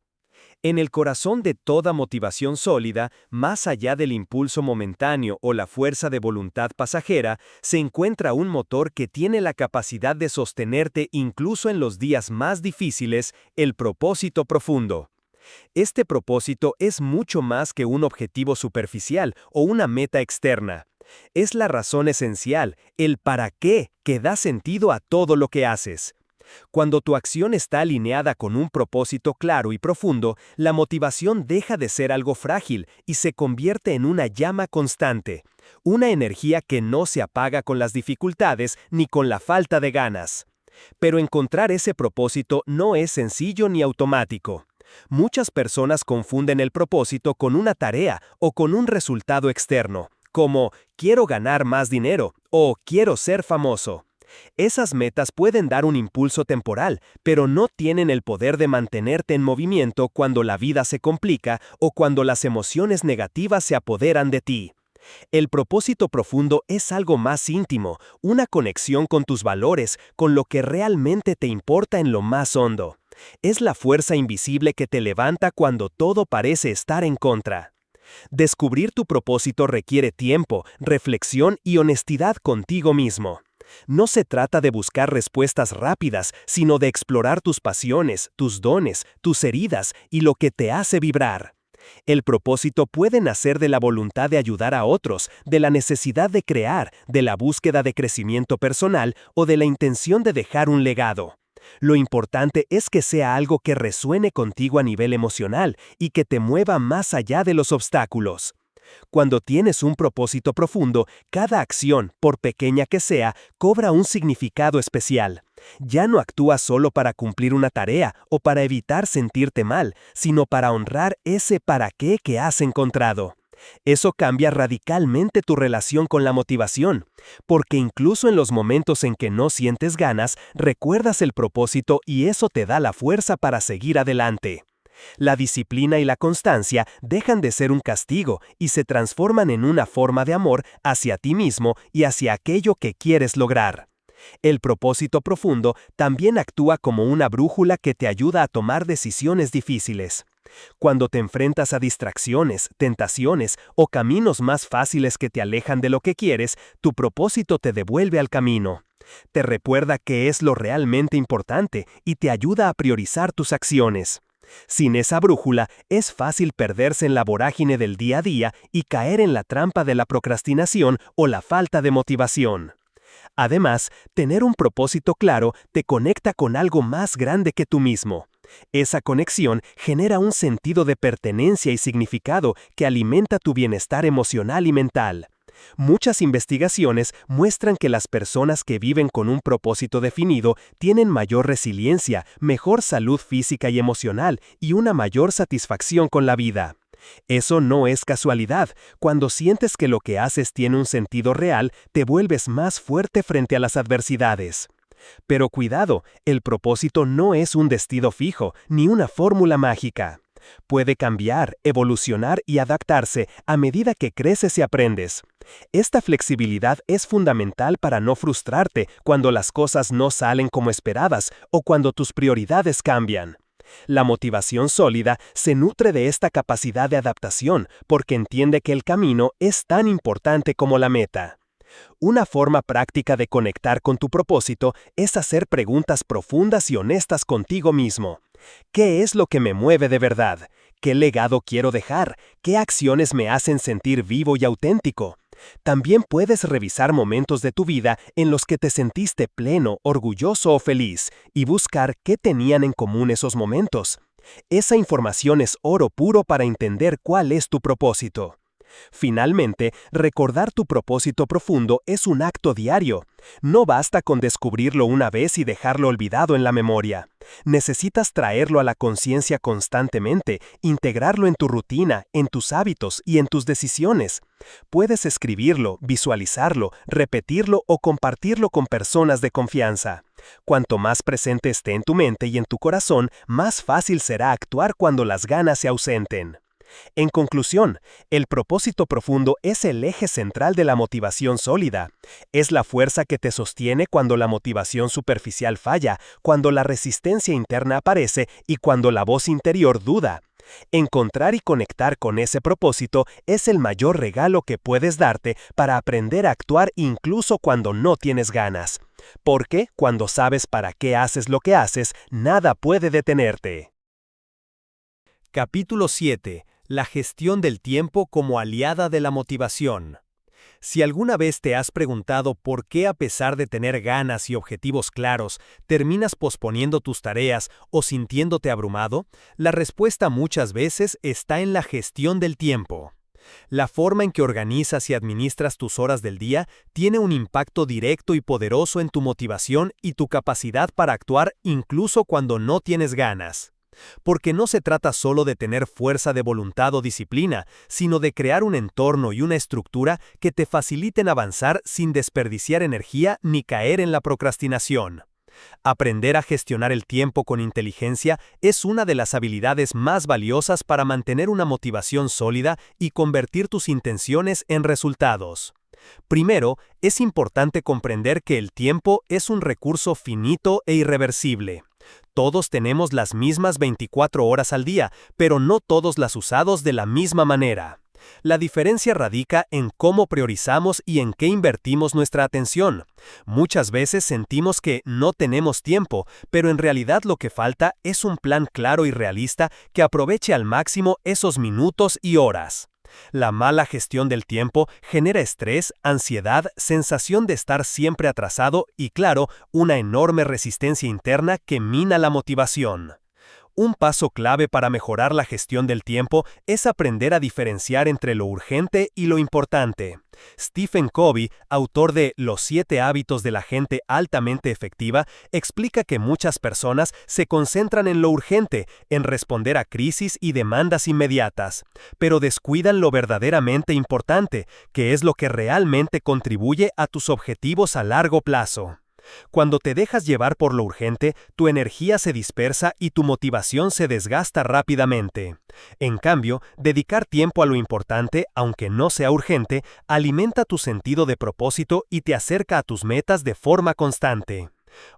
En el corazón de toda motivación sólida, más allá del impulso momentáneo o la fuerza de voluntad pasajera, se encuentra un motor que tiene la capacidad de sostenerte incluso en los días más difíciles, el propósito profundo. Este propósito es mucho más que un objetivo superficial o una meta externa. Es la razón esencial, el para qué, que da sentido a todo lo que haces. Cuando tu acción está alineada con un propósito claro y profundo, la motivación deja de ser algo frágil y se convierte en una llama constante, una energía que no se apaga con las dificultades ni con la falta de ganas. Pero encontrar ese propósito no es sencillo ni automático. Muchas personas confunden el propósito con una tarea o con un resultado externo, como quiero ganar más dinero o quiero ser famoso. Esas metas pueden dar un impulso temporal, pero no tienen el poder de mantenerte en movimiento cuando la vida se complica o cuando las emociones negativas se apoderan de ti. El propósito profundo es algo más íntimo, una conexión con tus valores, con lo que realmente te importa en lo más hondo. Es la fuerza invisible que te levanta cuando todo parece estar en contra. Descubrir tu propósito requiere tiempo, reflexión y honestidad contigo mismo. No se trata de buscar respuestas rápidas, sino de explorar tus pasiones, tus dones, tus heridas y lo que te hace vibrar. El propósito puede nacer de la voluntad de ayudar a otros, de la necesidad de crear, de la búsqueda de crecimiento personal o de la intención de dejar un legado. Lo importante es que sea algo que resuene contigo a nivel emocional y que te mueva más allá de los obstáculos. Cuando tienes un propósito profundo, cada acción, por pequeña que sea, cobra un significado especial. Ya no actúas solo para cumplir una tarea o para evitar sentirte mal, sino para honrar ese para qué que has encontrado. Eso cambia radicalmente tu relación con la motivación, porque incluso en los momentos en que no sientes ganas, recuerdas el propósito y eso te da la fuerza para seguir adelante. La disciplina y la constancia dejan de ser un castigo y se transforman en una forma de amor hacia ti mismo y hacia aquello que quieres lograr. El propósito profundo también actúa como una brújula que te ayuda a tomar decisiones difíciles. Cuando te enfrentas a distracciones, tentaciones o caminos más fáciles que te alejan de lo que quieres, tu propósito te devuelve al camino. Te recuerda qué es lo realmente importante y te ayuda a priorizar tus acciones. Sin esa brújula, es fácil perderse en la vorágine del día a día y caer en la trampa de la procrastinación o la falta de motivación. Además, tener un propósito claro te conecta con algo más grande que tú mismo. Esa conexión genera un sentido de pertenencia y significado que alimenta tu bienestar emocional y mental. Muchas investigaciones muestran que las personas que viven con un propósito definido tienen mayor resiliencia, mejor salud física y emocional y una mayor satisfacción con la vida. Eso no es casualidad. Cuando sientes que lo que haces tiene un sentido real, te vuelves más fuerte frente a las adversidades. Pero cuidado, el propósito no es un destino fijo, ni una fórmula mágica. Puede cambiar, evolucionar y adaptarse a medida que creces y aprendes. Esta flexibilidad es fundamental para no frustrarte cuando las cosas no salen como esperabas o cuando tus prioridades cambian. La motivación sólida se nutre de esta capacidad de adaptación porque entiende que el camino es tan importante como la meta. Una forma práctica de conectar con tu propósito es hacer preguntas profundas y honestas contigo mismo. ¿Qué es lo que me mueve de verdad? ¿Qué legado quiero dejar? ¿Qué acciones me hacen sentir vivo y auténtico? También puedes revisar momentos de tu vida en los que te sentiste pleno, orgulloso o feliz y buscar qué tenían en común esos momentos. Esa información es oro puro para entender cuál es tu propósito. Finalmente, recordar tu propósito profundo es un acto diario. No basta con descubrirlo una vez y dejarlo olvidado en la memoria. Necesitas traerlo a la conciencia constantemente, integrarlo en tu rutina, en tus hábitos y en tus decisiones. Puedes escribirlo, visualizarlo, repetirlo o compartirlo con personas de confianza. Cuanto más presente esté en tu mente y en tu corazón, más fácil será actuar cuando las ganas se ausenten. En conclusión, el propósito profundo es el eje central de la motivación sólida. Es la fuerza que te sostiene cuando la motivación superficial falla, cuando la resistencia interna aparece y cuando la voz interior duda. Encontrar y conectar con ese propósito es el mayor regalo que puedes darte para aprender a actuar incluso cuando no tienes ganas. Porque cuando sabes para qué haces lo que haces, nada puede detenerte.
Capítulo 7. La gestión del tiempo como aliada de la motivación. Si alguna vez te has preguntado por qué a pesar de tener ganas y objetivos claros, terminas posponiendo tus tareas o sintiéndote abrumado, la respuesta muchas veces está en la gestión del tiempo. La forma en que organizas y administras tus horas del día tiene un impacto directo y poderoso en tu motivación y tu capacidad para actuar incluso cuando no tienes ganas. Porque no se trata solo de tener fuerza de voluntad o disciplina, sino de crear un entorno y una estructura que te faciliten avanzar sin desperdiciar energía ni caer en la procrastinación. Aprender a gestionar el tiempo con inteligencia es una de las habilidades más valiosas para mantener una motivación sólida y convertir tus intenciones en resultados. Primero, es importante comprender que el tiempo es un recurso finito e irreversible. Todos tenemos las mismas 24 horas al día, pero no todos las usamos de la misma manera. La diferencia radica en cómo priorizamos y en qué invertimos nuestra atención. Muchas veces sentimos que no tenemos tiempo, pero en realidad lo que falta es un plan claro y realista que aproveche al máximo esos minutos y horas. La mala gestión del tiempo genera estrés, ansiedad, sensación de estar siempre atrasado y, claro, una enorme resistencia interna que mina la motivación. Un paso clave para mejorar la gestión del tiempo es aprender a diferenciar entre lo urgente y lo importante. Stephen Covey, autor de Los 7 hábitos de la gente altamente efectiva, explica que muchas personas se concentran en lo urgente, en responder a crisis y demandas inmediatas, pero descuidan lo verdaderamente importante, que es lo que realmente contribuye a tus objetivos a largo plazo. Cuando te dejas llevar por lo urgente, tu energía se dispersa y tu motivación se desgasta rápidamente. En cambio, dedicar tiempo a lo importante, aunque no sea urgente, alimenta tu sentido de propósito y te acerca a tus metas de forma constante.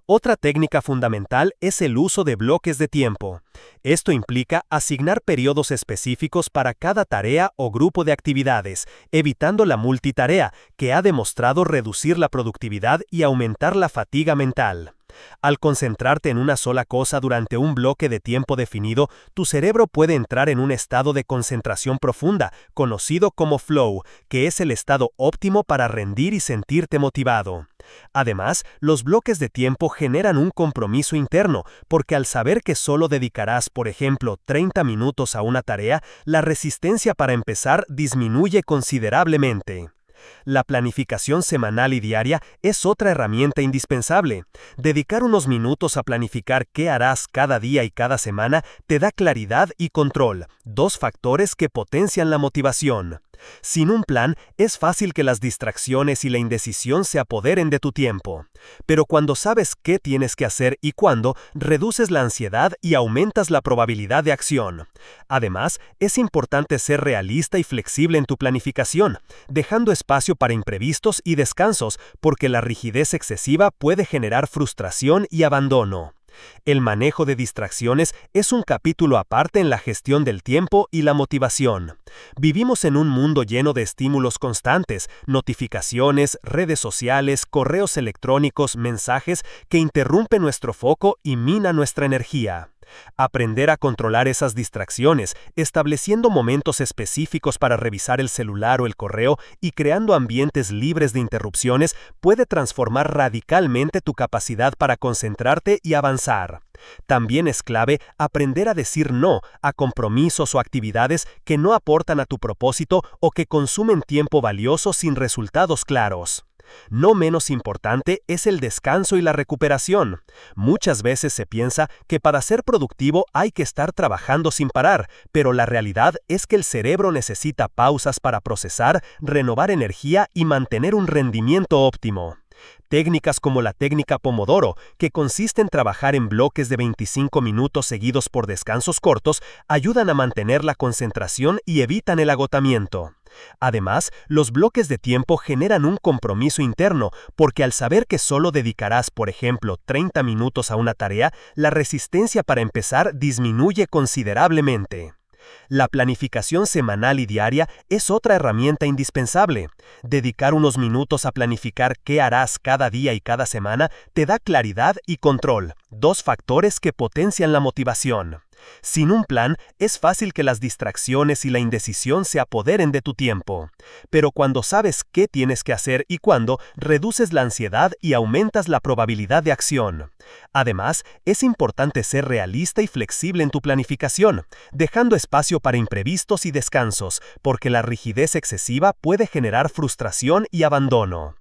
Otra técnica fundamental es el uso de bloques de tiempo. Esto implica asignar periodos específicos para cada tarea o grupo de actividades, evitando la multitarea, que ha demostrado reducir la productividad y aumentar la fatiga mental. Al concentrarte en una sola cosa durante un bloque de tiempo definido, tu cerebro puede entrar en un estado de concentración profunda, conocido como flow, que es el estado óptimo para rendir y sentirte motivado. Además, los bloques de tiempo generan un compromiso interno, porque al saber que solo dedicarás, por ejemplo, 30 minutos a una tarea, la resistencia para empezar disminuye considerablemente. La planificación semanal y diaria es otra herramienta indispensable. Dedicar unos minutos a planificar qué harás cada día y cada semana te da claridad y control, dos factores que potencian la motivación. Sin un plan, es fácil que las distracciones y la indecisión se apoderen de tu tiempo. Pero cuando sabes qué tienes que hacer y cuándo, reduces la ansiedad y aumentas la probabilidad de acción. Además, es importante ser realista y flexible en tu planificación, dejando espacio para imprevistos y descansos, porque la rigidez excesiva puede generar frustración y abandono. El manejo de distracciones es un capítulo aparte en la gestión del tiempo y la motivación. Vivimos en un mundo lleno de estímulos constantes, notificaciones, redes sociales, correos electrónicos, mensajes que interrumpen nuestro foco y minan nuestra energía. Aprender a controlar esas distracciones, estableciendo momentos específicos para revisar el celular o el correo y creando ambientes libres de interrupciones, puede transformar radicalmente tu capacidad para concentrarte y avanzar. También es clave aprender a decir no a compromisos o actividades que no aportan a tu propósito o que consumen tiempo valioso sin resultados claros. No menos importante es el descanso y la recuperación. Muchas veces se piensa que para ser productivo hay que estar trabajando sin parar, pero la realidad es que el cerebro necesita pausas para procesar, renovar energía y mantener un rendimiento óptimo.
Técnicas como la técnica Pomodoro, que consiste en trabajar en bloques de 25 minutos seguidos por descansos cortos, ayudan a mantener la concentración y evitan el agotamiento. Además, los bloques de tiempo generan un compromiso interno, porque al saber que solo dedicarás, por ejemplo, 30 minutos a una tarea, la resistencia para empezar disminuye considerablemente. La planificación semanal y diaria es otra herramienta indispensable. Dedicar unos minutos a planificar qué harás cada día y cada semana te da claridad y control, dos factores que potencian la motivación. Sin un plan, es fácil que las distracciones y la indecisión se apoderen de tu tiempo. Pero cuando sabes qué tienes que hacer y cuándo, reduces la ansiedad y aumentas la probabilidad de acción. Además, es importante ser realista y flexible en tu planificación, dejando espacio para imprevistos y descansos, porque la rigidez excesiva puede generar frustración y abandono.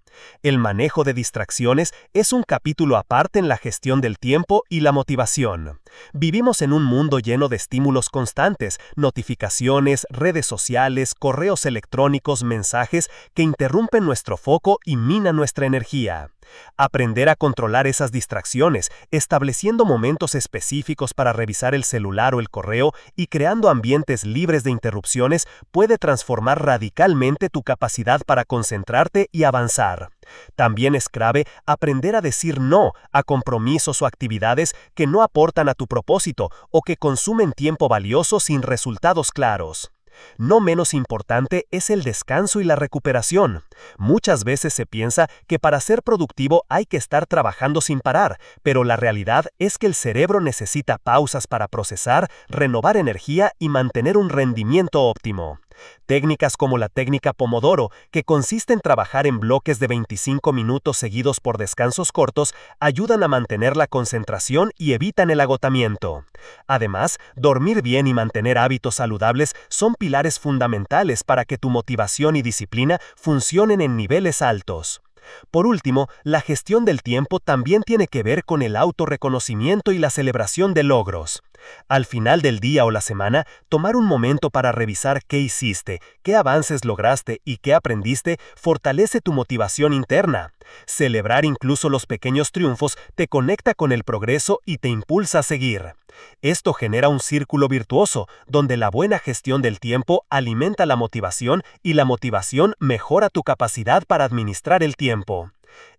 El manejo de distracciones es un capítulo aparte en la gestión del tiempo y la motivación. Vivimos en un mundo lleno de estímulos constantes, notificaciones, redes sociales, correos electrónicos, mensajes que interrumpen nuestro foco y minan nuestra energía. Aprender a controlar esas distracciones, estableciendo momentos específicos para revisar el celular o el correo y creando ambientes libres de interrupciones puede transformar radicalmente tu capacidad para concentrarte y avanzar. También es clave aprender a decir no a compromisos o actividades que no aportan a tu propósito o que consumen tiempo valioso sin resultados claros. No menos importante es el descanso y la recuperación. Muchas veces se piensa que para ser productivo hay que estar trabajando sin parar, pero la realidad es que el cerebro necesita pausas para procesar, renovar energía y mantener un rendimiento óptimo. Técnicas como la técnica Pomodoro, que consiste en trabajar en bloques de 25 minutos seguidos por descansos cortos, ayudan a mantener la concentración y evitan el agotamiento. Además, dormir bien y mantener hábitos saludables son pilares fundamentales para que tu motivación y disciplina funcionen en niveles altos. Por último, la gestión del tiempo también tiene que ver con el autorreconocimiento y la celebración de logros. Al final del día o la semana, tomar un momento para revisar qué hiciste, qué avances lograste y qué aprendiste fortalece tu motivación interna. Celebrar incluso los pequeños triunfos te conecta con el progreso y te impulsa a seguir. Esto genera un círculo virtuoso, donde la buena gestión del tiempo alimenta la motivación y la motivación mejora tu capacidad para administrar el tiempo.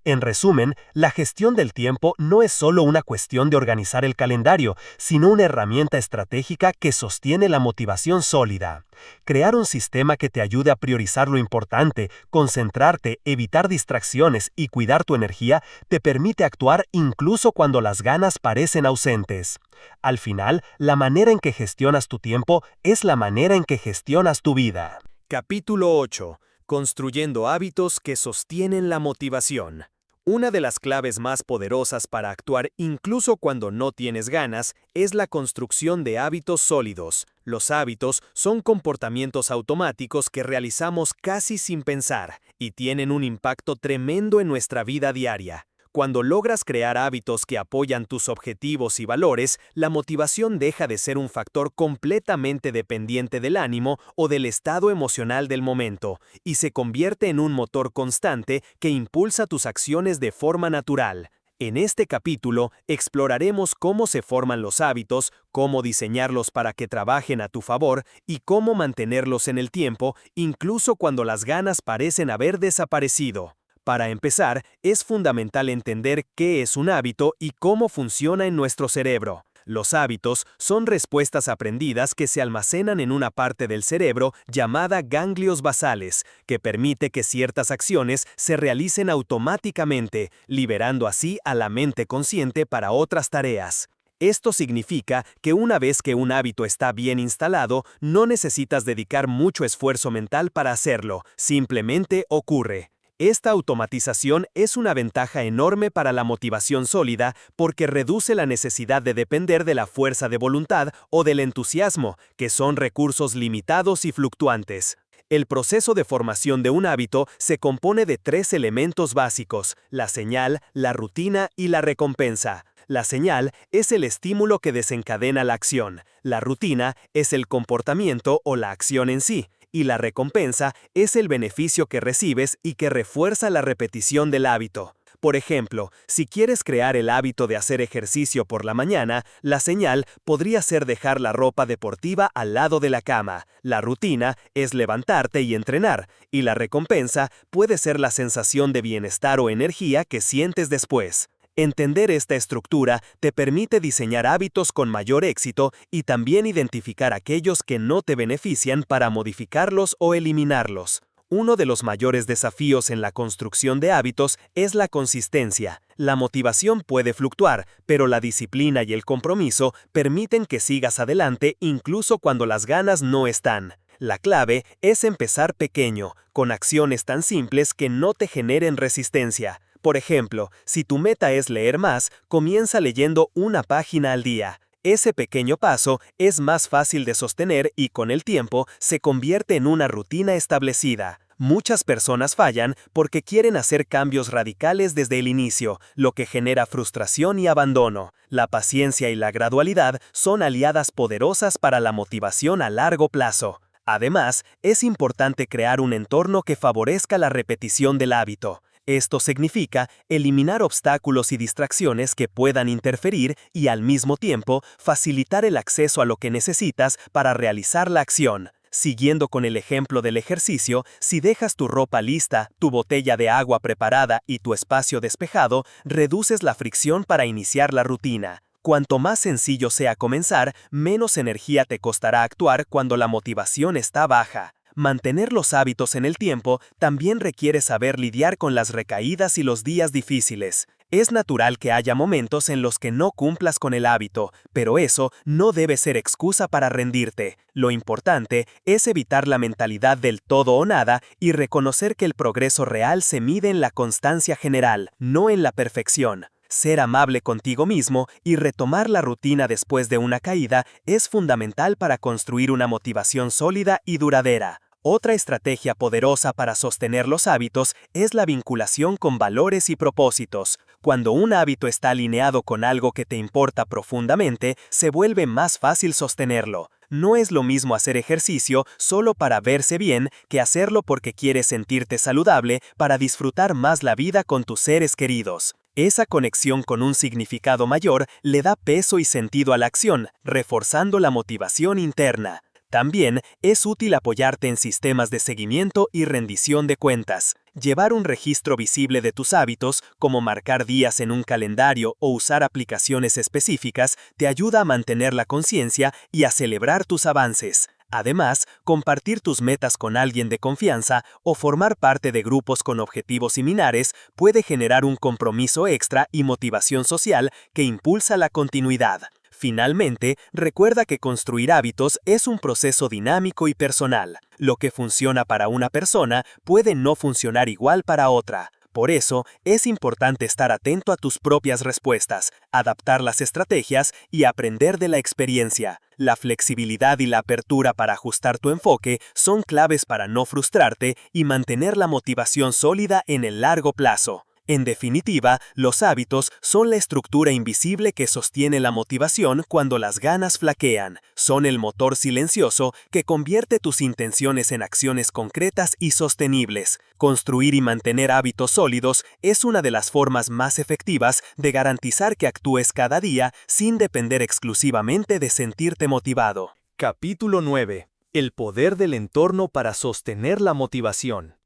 En resumen, la gestión del tiempo no es solo una cuestión de organizar el calendario, sino una herramienta estratégica que sostiene la motivación sólida. Crear un sistema que te ayude a priorizar lo importante, concentrarte, evitar distracciones y cuidar tu energía te permite actuar incluso cuando las ganas parecen ausentes. Al final, la manera en que gestionas tu tiempo es la manera en que gestionas tu vida.
Capítulo 8. Construyendo hábitos que sostienen la motivación. Una de las claves más poderosas para actuar incluso cuando no tienes ganas es la construcción de hábitos sólidos. Los hábitos son comportamientos automáticos que realizamos casi sin pensar y tienen un impacto tremendo en nuestra vida diaria. Cuando logras crear hábitos que apoyan tus objetivos y valores, la motivación deja de ser un factor completamente dependiente del ánimo o del estado emocional del momento, y se convierte en un motor constante que impulsa tus acciones de forma natural. En este capítulo exploraremos cómo se forman los hábitos, cómo diseñarlos para que trabajen a tu favor y cómo mantenerlos en el tiempo, incluso cuando las ganas parecen haber desaparecido. Para empezar, es fundamental entender qué es un hábito y cómo funciona en nuestro cerebro. Los hábitos son respuestas aprendidas que se almacenan en una parte del cerebro llamada ganglios basales, que permite que ciertas acciones se realicen automáticamente, liberando así a la mente consciente para otras tareas. Esto significa que una vez que un hábito está bien instalado, no necesitas dedicar mucho esfuerzo mental para hacerlo, simplemente ocurre. Esta automatización es una ventaja enorme para la motivación sólida porque reduce la necesidad de depender de la fuerza de voluntad o del entusiasmo, que son recursos limitados y fluctuantes. El proceso de formación de un hábito se compone de 3 elementos básicos: la señal, la rutina y la recompensa. La señal es el estímulo que desencadena la acción, la rutina es el comportamiento o la acción en sí, y la recompensa es el beneficio que recibes y que refuerza la repetición del hábito.
Por ejemplo, si quieres crear el hábito de hacer ejercicio por la mañana, la señal podría ser dejar la ropa deportiva al lado de la cama. La rutina es levantarte y entrenar, y la recompensa puede ser la sensación de bienestar o energía que sientes después. Entender esta estructura te permite diseñar hábitos con mayor éxito y también identificar aquellos que no te benefician para modificarlos o eliminarlos. Uno de los mayores desafíos en la construcción de hábitos es la consistencia. La motivación puede fluctuar, pero la disciplina y el compromiso permiten que sigas adelante incluso cuando las ganas no están. La clave es empezar pequeño, con acciones tan simples que no te generen resistencia. Por ejemplo, si tu meta es leer más, comienza leyendo una página al día. Ese pequeño paso es más fácil de sostener y con el tiempo se convierte en una rutina establecida. Muchas personas fallan porque quieren hacer cambios radicales desde el inicio, lo que genera frustración y abandono. La paciencia y la gradualidad son aliadas poderosas para la motivación a largo plazo. Además, es importante crear un entorno que favorezca la repetición del hábito. Esto significa eliminar obstáculos y distracciones que puedan interferir y al mismo tiempo facilitar el acceso a lo que necesitas para realizar la acción. Siguiendo con el ejemplo del ejercicio, si dejas tu ropa lista, tu botella de agua preparada y tu espacio despejado, reduces la fricción para iniciar la rutina. Cuanto más sencillo sea comenzar, menos energía te costará actuar cuando la motivación está baja. Mantener los hábitos en el tiempo también requiere saber lidiar con las recaídas y los días difíciles. Es natural que haya momentos en los que no cumplas con el hábito, pero eso no debe ser excusa para rendirte. Lo importante es evitar la mentalidad del todo o nada y reconocer que el progreso real se mide en la constancia general, no en la perfección. Ser amable contigo mismo y retomar la rutina después de una caída es fundamental para construir una motivación sólida y duradera. Otra estrategia poderosa para sostener los hábitos es la vinculación con valores y propósitos. Cuando un hábito está alineado con algo que te importa profundamente, se vuelve más fácil sostenerlo. No es lo mismo hacer ejercicio solo para verse bien que hacerlo porque quieres sentirte saludable para disfrutar más la vida con tus seres queridos. Esa conexión con un significado mayor le da peso y sentido a la acción, reforzando la motivación interna. También es útil apoyarte en sistemas de seguimiento y rendición de cuentas. Llevar un registro visible de tus hábitos, como marcar días en un calendario o usar aplicaciones específicas, te ayuda a mantener la conciencia y a celebrar tus avances. Además, compartir tus metas con alguien de confianza o formar parte de grupos con objetivos similares puede generar un compromiso extra y motivación social que impulsa la continuidad. Finalmente, recuerda que construir hábitos es un proceso dinámico y personal. Lo que funciona para una persona puede no funcionar igual para otra. Por eso, es importante estar atento a tus propias respuestas, adaptar las estrategias y aprender de la experiencia. La flexibilidad y la apertura para ajustar tu enfoque son claves para no frustrarte y mantener la motivación sólida en el largo plazo. En definitiva, los hábitos son la estructura invisible que sostiene la motivación cuando las ganas flaquean. Son el motor silencioso que convierte tus intenciones en acciones concretas y sostenibles. Construir y mantener hábitos sólidos es una de las formas más efectivas de garantizar que actúes cada día sin depender exclusivamente de sentirte motivado.
Capítulo 9. El poder del entorno para sostener la motivación.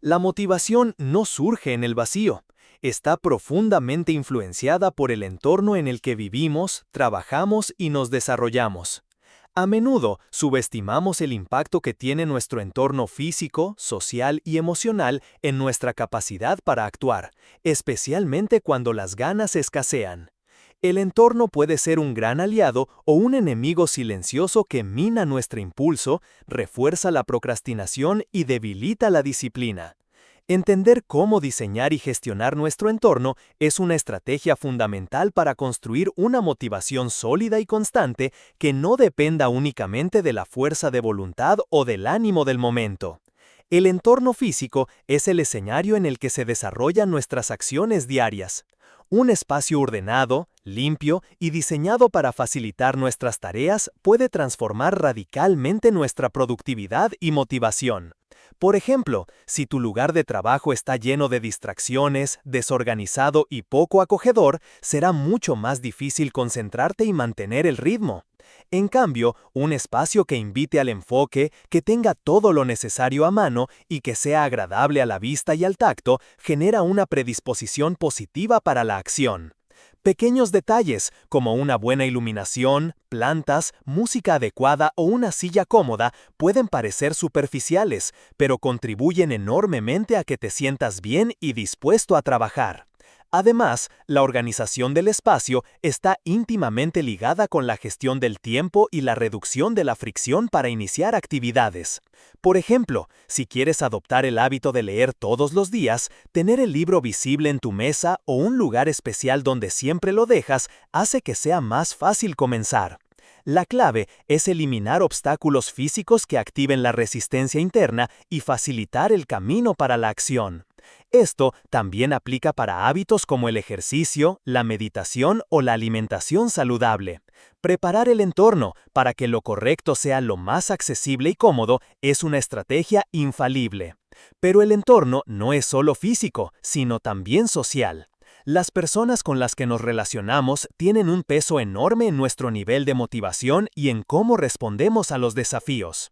La motivación no surge en el vacío. Está profundamente influenciada por el entorno en el que vivimos, trabajamos y nos desarrollamos. A menudo subestimamos el impacto que tiene nuestro entorno físico, social y emocional en nuestra capacidad para actuar, especialmente cuando las ganas escasean. El entorno puede ser un gran aliado o un enemigo silencioso que mina nuestro impulso, refuerza la procrastinación y debilita la disciplina. Entender cómo diseñar y gestionar nuestro entorno es una estrategia fundamental para construir una motivación sólida y constante que no dependa únicamente de la fuerza de voluntad o del ánimo del momento. El entorno físico es el escenario en el que se desarrollan nuestras acciones diarias. Un espacio ordenado, limpio y diseñado para facilitar nuestras tareas puede transformar radicalmente nuestra productividad y motivación.
Por ejemplo, si tu lugar de trabajo está lleno de distracciones, desorganizado y poco acogedor, será mucho más difícil concentrarte y mantener el ritmo. En cambio, un espacio que invite al enfoque, que tenga todo lo necesario a mano y que sea agradable a la vista y al tacto, genera una predisposición positiva para la acción. Pequeños detalles, como una buena iluminación, plantas, música adecuada o una silla cómoda, pueden parecer superficiales, pero contribuyen enormemente a que te sientas bien y dispuesto a trabajar. Además, la organización del espacio está íntimamente ligada con la gestión del tiempo y la reducción de la fricción para iniciar actividades. Por ejemplo, si quieres adoptar el hábito de leer todos los días, tener el libro visible en tu mesa o un lugar especial donde siempre lo dejas hace que sea más fácil comenzar. La clave es eliminar obstáculos físicos que activen la resistencia interna y facilitar el camino para la acción. Esto también aplica para hábitos como el ejercicio, la meditación o la alimentación saludable. Preparar el entorno para que lo correcto sea lo más accesible y cómodo es una estrategia infalible. Pero el entorno no es solo físico, sino también social. Las personas con las que nos relacionamos tienen un peso enorme en nuestro nivel de motivación y en cómo respondemos a los desafíos.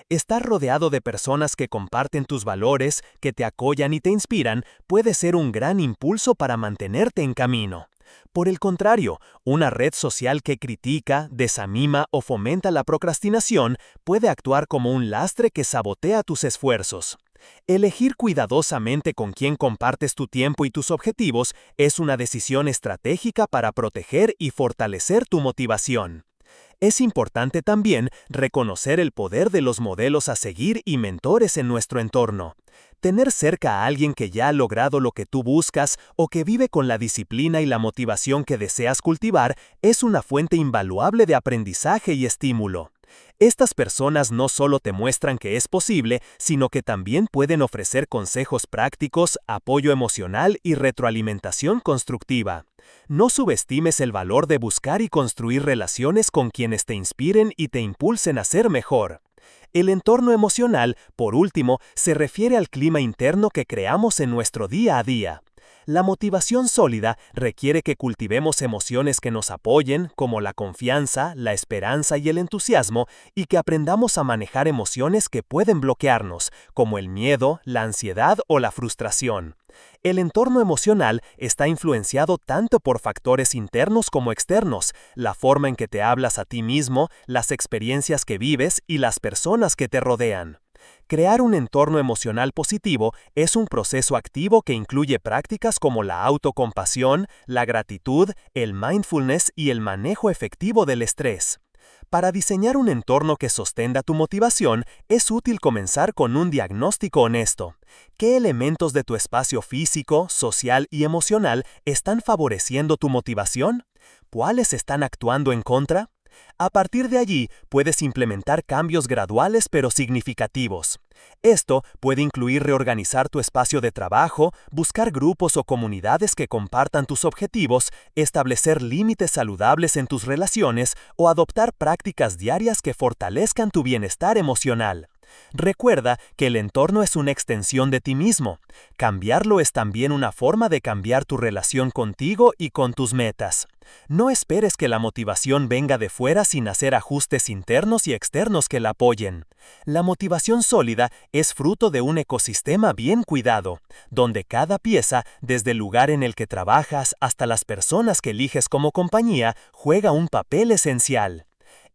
Estar rodeado de personas que comparten tus valores, que te apoyan y te inspiran, puede ser un gran impulso para mantenerte en camino. Por el contrario, una red social que critica, desanima o fomenta la procrastinación puede actuar como un lastre que sabotea tus esfuerzos. Elegir cuidadosamente con quién compartes tu tiempo y tus objetivos es una decisión estratégica para proteger y fortalecer tu motivación. Es importante también reconocer el poder de los modelos a seguir y mentores en nuestro entorno. Tener cerca a alguien que ya ha logrado lo que tú buscas o que vive con la disciplina y la motivación que deseas cultivar es una fuente invaluable de aprendizaje y estímulo. Estas personas no solo te muestran que es posible, sino que también pueden ofrecer consejos prácticos, apoyo emocional y retroalimentación constructiva. No subestimes el valor de buscar y construir relaciones con quienes te inspiren y te impulsen a ser mejor. El entorno emocional, por último, se refiere al clima interno que creamos en nuestro día a día. La motivación sólida requiere que cultivemos emociones que nos apoyen, como la confianza, la esperanza y el entusiasmo, y que aprendamos a manejar emociones que pueden bloquearnos, como el miedo, la ansiedad o la frustración. El entorno emocional está influenciado tanto por factores internos como externos, la forma en que te hablas a ti mismo, las experiencias que vives y las personas que te rodean. Crear un entorno emocional positivo es un proceso activo que incluye prácticas como la autocompasión, la gratitud, el mindfulness y el manejo efectivo del estrés. Para diseñar un entorno que sostenga tu motivación, es útil comenzar con un diagnóstico honesto. ¿Qué elementos de tu espacio físico, social y emocional están favoreciendo tu motivación? ¿Cuáles están actuando en contra? A partir de allí, puedes implementar cambios graduales pero significativos. Esto puede incluir reorganizar tu espacio de trabajo, buscar grupos o comunidades que compartan tus objetivos, establecer límites saludables en tus relaciones o adoptar prácticas diarias que fortalezcan tu bienestar emocional. Recuerda que el entorno es una extensión de ti mismo. Cambiarlo es también una forma de cambiar tu relación contigo y con tus metas. No esperes que la motivación venga de fuera sin hacer ajustes internos y externos que la apoyen. La motivación sólida es fruto de un ecosistema bien cuidado, donde cada pieza, desde el lugar en el que trabajas hasta las personas que eliges como compañía, juega un papel esencial.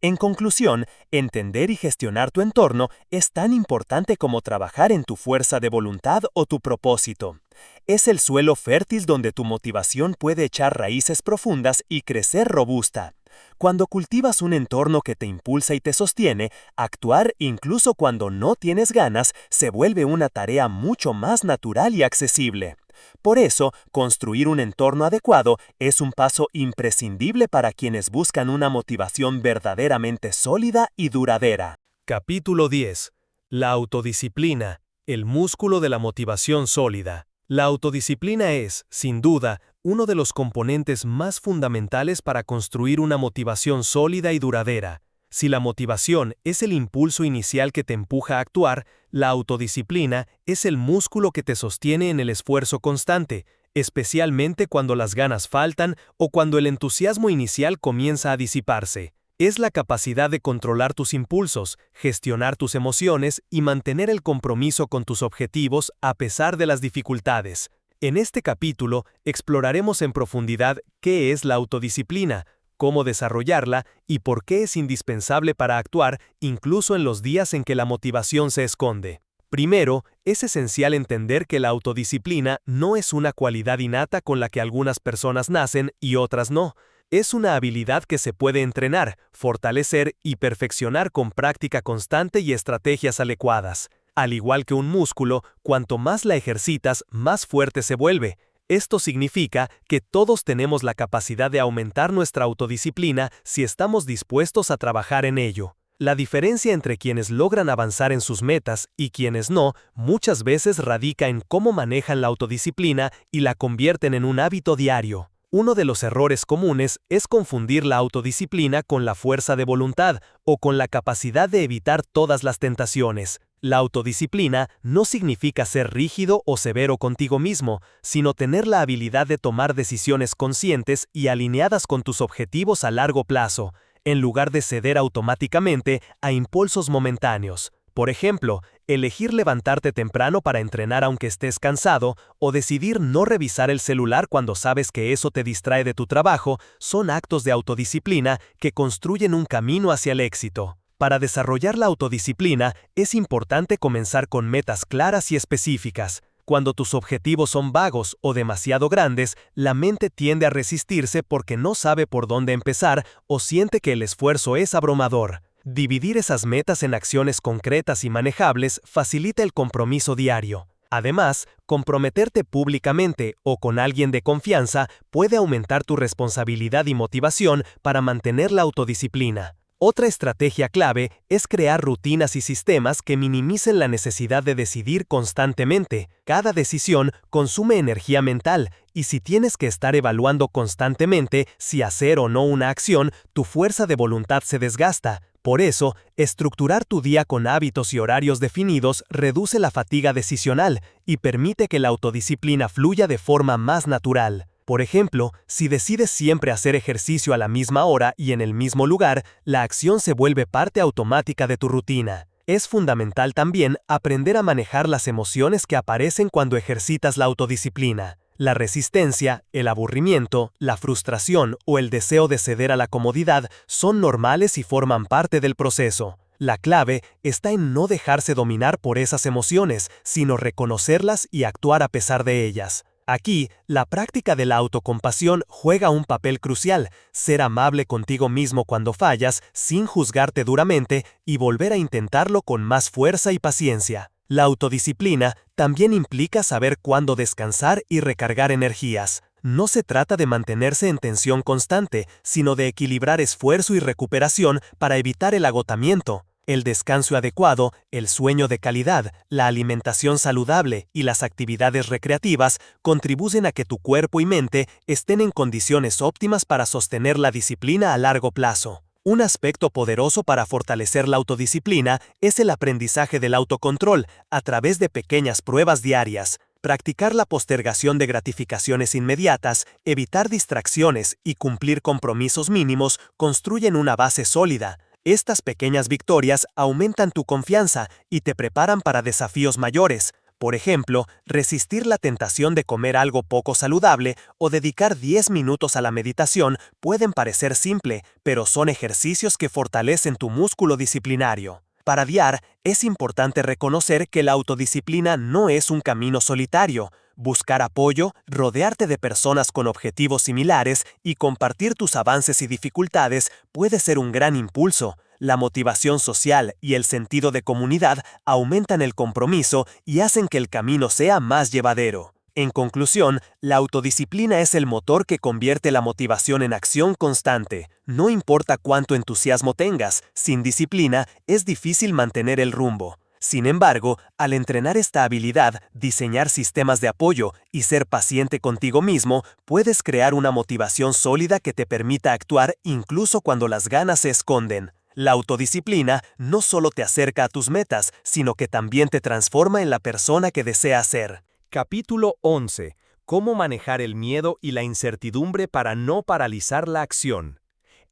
En conclusión, entender y gestionar tu entorno es tan importante como trabajar en tu fuerza de voluntad o tu propósito. Es el suelo fértil donde tu motivación puede echar raíces profundas y crecer robusta. Cuando cultivas un entorno que te impulsa y te sostiene, actuar incluso cuando no tienes ganas se vuelve una tarea mucho más natural y accesible. Por eso, construir un entorno adecuado es un paso imprescindible para quienes buscan una motivación verdaderamente sólida y duradera.
Capítulo 10. La autodisciplina, el músculo de la motivación sólida. La autodisciplina es, sin duda, uno de los componentes más fundamentales para construir una motivación sólida y duradera.
Si la motivación es el impulso inicial que te empuja a actuar, la autodisciplina es el músculo que te sostiene en el esfuerzo constante, especialmente cuando las ganas faltan o cuando el entusiasmo inicial comienza a disiparse. Es la capacidad de controlar tus impulsos, gestionar tus emociones y mantener el compromiso con tus objetivos a pesar de las dificultades. En este capítulo exploraremos en profundidad qué es la autodisciplina, cómo desarrollarla y por qué es indispensable para actuar incluso en los días en que la motivación se esconde. Primero, es esencial entender que la autodisciplina no es una cualidad innata con la que algunas personas nacen y otras no. Es una habilidad que se puede entrenar, fortalecer y perfeccionar con práctica constante y estrategias adecuadas. Al igual que un músculo, cuanto más la ejercitas, más fuerte se vuelve. Esto significa que todos tenemos la capacidad de aumentar nuestra autodisciplina si estamos dispuestos a trabajar en ello. La diferencia entre quienes logran avanzar en sus metas y quienes no, muchas veces radica en cómo manejan la autodisciplina y la convierten en un hábito diario. Uno de los errores comunes es confundir la autodisciplina con la fuerza de voluntad o con la capacidad de evitar todas las tentaciones. La autodisciplina no significa ser rígido o severo contigo mismo, sino tener la habilidad de tomar decisiones conscientes y alineadas con tus objetivos a largo plazo, en lugar de ceder automáticamente a impulsos momentáneos. Por ejemplo, elegir levantarte temprano para entrenar aunque estés cansado o decidir no revisar el celular cuando sabes que eso te distrae de tu trabajo son actos de autodisciplina que construyen un camino hacia el éxito. Para desarrollar la autodisciplina, es importante comenzar con metas claras y específicas. Cuando tus objetivos son vagos o demasiado grandes, la mente tiende a resistirse porque no sabe por dónde empezar o siente que el esfuerzo es abrumador. Dividir esas metas en acciones concretas y manejables facilita el compromiso diario. Además, comprometerte públicamente o con alguien de confianza puede aumentar tu responsabilidad y motivación para mantener la autodisciplina. Otra estrategia clave es crear rutinas y sistemas que minimicen la necesidad de decidir constantemente. Cada decisión consume energía mental, y si tienes que estar evaluando constantemente si hacer o no una acción, tu fuerza de voluntad se desgasta. Por eso, estructurar tu día con hábitos y horarios definidos reduce la fatiga decisional y permite que la autodisciplina fluya de forma más natural. Por ejemplo, si decides siempre hacer ejercicio a la misma hora y en el mismo lugar, la acción se vuelve parte automática de tu rutina. Es fundamental también aprender a manejar las emociones que aparecen cuando ejercitas la autodisciplina. La resistencia, el aburrimiento, la frustración o el deseo de ceder a la comodidad son normales y forman parte del proceso. La clave está en no dejarse dominar por esas emociones, sino reconocerlas y actuar a pesar de ellas. Aquí, la práctica de la autocompasión juega un papel crucial: ser amable contigo mismo cuando fallas, sin juzgarte duramente, y volver a intentarlo con más fuerza y paciencia. La autodisciplina también implica saber cuándo descansar y recargar energías. No se trata de mantenerse en tensión constante, sino de equilibrar esfuerzo y recuperación para evitar el agotamiento. El descanso adecuado, el sueño de calidad, la alimentación saludable y las actividades recreativas contribuyen a que tu cuerpo y mente estén en condiciones óptimas para sostener la disciplina a largo plazo. Un aspecto poderoso para fortalecer la autodisciplina es el aprendizaje del autocontrol a través de pequeñas pruebas diarias. Practicar la postergación de gratificaciones inmediatas, evitar distracciones y cumplir compromisos mínimos construyen una base sólida. Estas pequeñas victorias aumentan tu confianza y te preparan para desafíos mayores. Por ejemplo, resistir la tentación de comer algo poco saludable o dedicar 10 minutos a la meditación pueden parecer simple, pero son ejercicios que fortalecen tu músculo disciplinario. Para guiar, es importante reconocer que la autodisciplina no es un camino solitario. Buscar apoyo, rodearte de personas con objetivos similares y compartir tus avances y dificultades puede ser un gran impulso. La motivación social y el sentido de comunidad aumentan el compromiso y hacen que el camino sea más llevadero. En conclusión, la autodisciplina es el motor que convierte la motivación en acción constante. No importa cuánto entusiasmo tengas, sin disciplina es difícil mantener el rumbo. Sin embargo, al entrenar esta habilidad, diseñar sistemas de apoyo y ser paciente contigo mismo, puedes crear una motivación sólida que te permita actuar incluso cuando las ganas se esconden. La autodisciplina no solo te acerca a tus metas, sino que también te transforma en la persona que deseas ser. Capítulo 11. Cómo manejar el miedo y la incertidumbre para no paralizar la acción.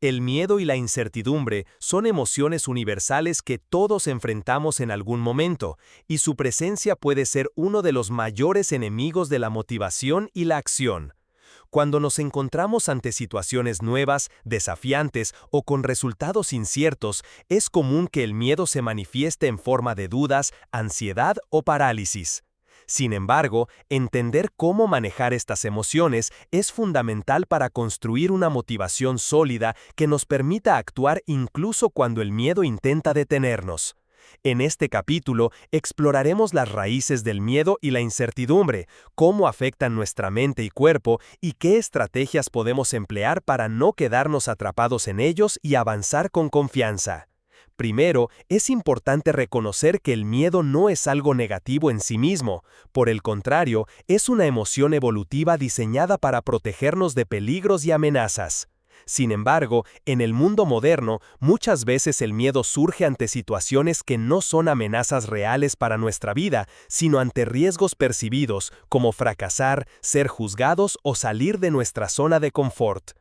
El miedo y la incertidumbre son emociones universales que todos enfrentamos en algún momento, y su presencia puede ser uno de los mayores enemigos de la motivación y la acción. Cuando nos encontramos ante situaciones nuevas, desafiantes o con resultados inciertos, es común que el miedo se manifieste en forma de dudas, ansiedad o parálisis. Sin embargo, entender cómo manejar estas emociones es fundamental para construir una motivación sólida que nos permita actuar incluso cuando el miedo intenta detenernos. En este capítulo exploraremos las raíces del miedo y la incertidumbre, cómo afectan nuestra mente y cuerpo y qué estrategias podemos emplear para no quedarnos atrapados en ellos y avanzar con confianza. Primero, es importante reconocer que el miedo no es algo negativo en sí mismo, por el contrario, es una emoción evolutiva diseñada para protegernos de peligros y amenazas. Sin embargo, en el mundo moderno, muchas veces el miedo surge ante situaciones que no son amenazas reales para nuestra vida, sino ante riesgos percibidos, como fracasar, ser juzgados o salir de nuestra zona de confort.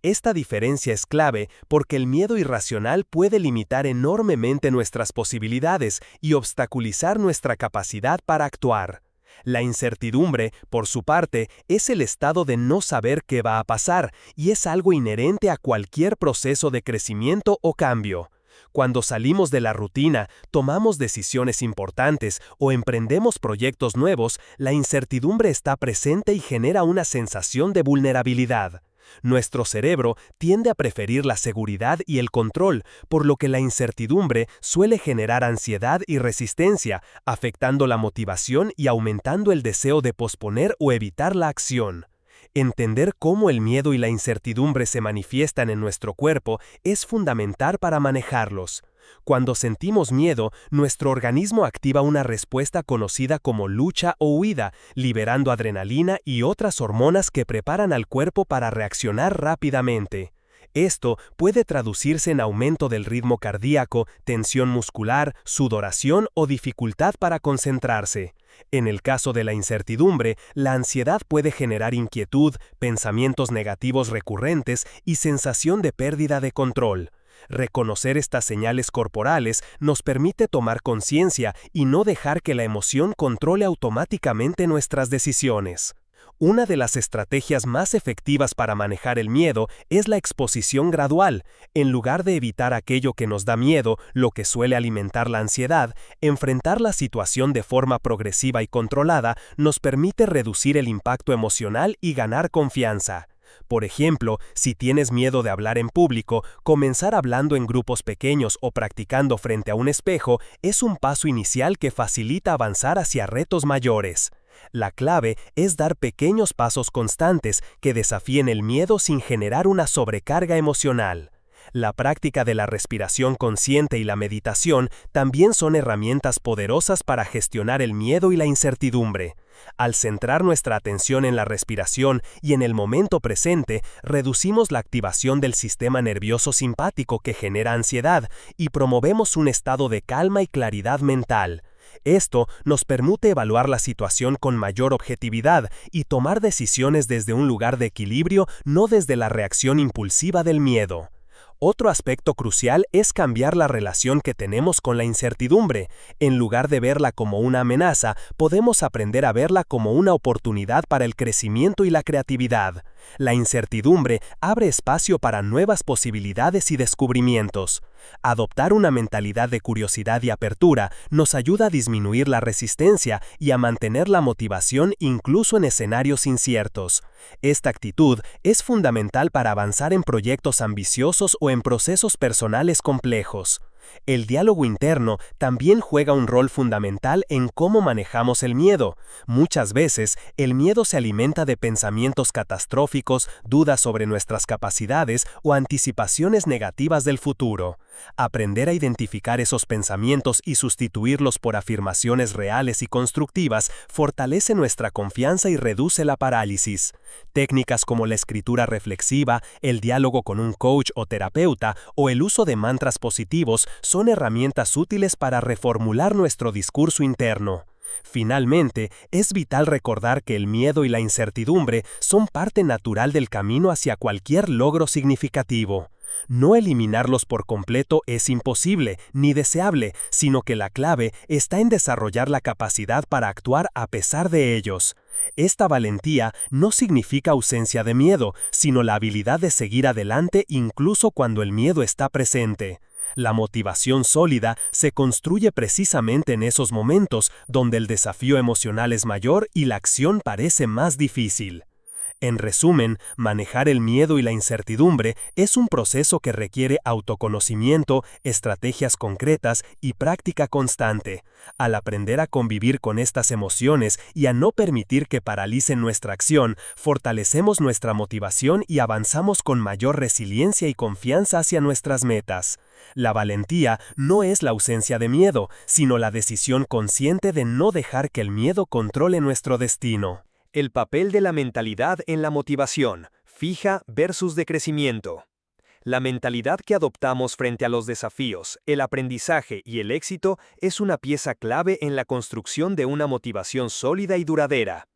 Esta diferencia es clave porque el miedo irracional puede limitar enormemente nuestras posibilidades y obstaculizar nuestra capacidad para actuar. La incertidumbre, por su parte, es el estado de no saber qué va a pasar y es algo inherente a cualquier proceso de crecimiento o cambio. Cuando salimos de la rutina, tomamos decisiones importantes o emprendemos proyectos nuevos, la incertidumbre está presente y genera una sensación de vulnerabilidad. Nuestro cerebro tiende a preferir la seguridad y el control, por lo que la incertidumbre suele generar ansiedad y resistencia, afectando la motivación y aumentando el deseo de posponer o evitar la acción. Entender cómo el miedo y la incertidumbre se manifiestan en nuestro cuerpo es fundamental para manejarlos. Cuando sentimos miedo, nuestro organismo activa una respuesta conocida como lucha o huida, liberando adrenalina y otras hormonas que preparan al cuerpo para reaccionar rápidamente. Esto puede traducirse en aumento del ritmo cardíaco, tensión muscular, sudoración o dificultad para concentrarse. En el caso de la incertidumbre, la ansiedad puede generar inquietud, pensamientos negativos recurrentes y sensación de pérdida de control. Reconocer estas señales corporales nos permite tomar conciencia y no dejar que la emoción controle automáticamente nuestras decisiones. Una de las estrategias más efectivas para manejar el miedo es la exposición gradual. En lugar de evitar aquello que nos da miedo, lo que suele alimentar la ansiedad, enfrentar la situación de forma progresiva y controlada nos permite reducir el impacto emocional y ganar confianza. Por ejemplo, si tienes miedo de hablar en público, comenzar hablando en grupos pequeños o practicando frente a un espejo es un paso inicial que facilita avanzar hacia retos mayores. La clave es dar pequeños pasos constantes que desafíen el miedo sin generar una sobrecarga emocional. La práctica de la respiración consciente y la meditación también son herramientas poderosas para gestionar el miedo y la incertidumbre. Al centrar nuestra atención en la respiración y en el momento presente, reducimos la activación del sistema nervioso simpático que genera ansiedad y promovemos un estado de calma y claridad mental. Esto nos permite evaluar la situación con mayor objetividad y tomar decisiones desde un lugar de equilibrio, no desde la reacción impulsiva del miedo. Otro aspecto crucial es cambiar la relación que tenemos con la incertidumbre. En lugar de verla como una amenaza, podemos aprender a verla como una oportunidad para el crecimiento y la creatividad. La incertidumbre abre espacio para nuevas posibilidades y descubrimientos. Adoptar una mentalidad de curiosidad y apertura nos ayuda a disminuir la resistencia y a mantener la motivación incluso en escenarios inciertos. Esta actitud es fundamental para avanzar en proyectos ambiciosos o en procesos personales complejos. El diálogo interno también juega un rol fundamental en cómo manejamos el miedo. Muchas veces, el miedo se alimenta de pensamientos catastróficos, dudas sobre nuestras capacidades o anticipaciones negativas del futuro.
Aprender a identificar esos pensamientos y sustituirlos por afirmaciones reales y constructivas fortalece nuestra confianza y reduce la parálisis. Técnicas como la escritura reflexiva, el diálogo con un coach o terapeuta o el uso de mantras positivos son herramientas útiles para reformular nuestro discurso interno. Finalmente, es vital recordar que el miedo y la incertidumbre son parte natural del camino hacia cualquier logro significativo. No eliminarlos por completo es imposible ni deseable, sino que la clave está en desarrollar la capacidad para actuar a pesar de ellos. Esta valentía no significa ausencia de miedo, sino la habilidad de seguir adelante incluso cuando el miedo está presente. La motivación sólida se construye precisamente en esos momentos donde el desafío emocional es mayor y la acción parece más difícil. En resumen, manejar el miedo y la incertidumbre es un proceso que requiere autoconocimiento, estrategias concretas y práctica constante. Al aprender a convivir con estas emociones y a no permitir que paralicen nuestra acción, fortalecemos nuestra motivación y avanzamos con mayor resiliencia y confianza hacia nuestras metas. La valentía no es la ausencia de miedo, sino la decisión consciente de no dejar que el miedo controle nuestro destino.
El papel de la mentalidad en la motivación, fija versus de crecimiento. La mentalidad que adoptamos frente a los desafíos, el aprendizaje y el éxito es una pieza clave en la construcción de una motivación sólida y duradera.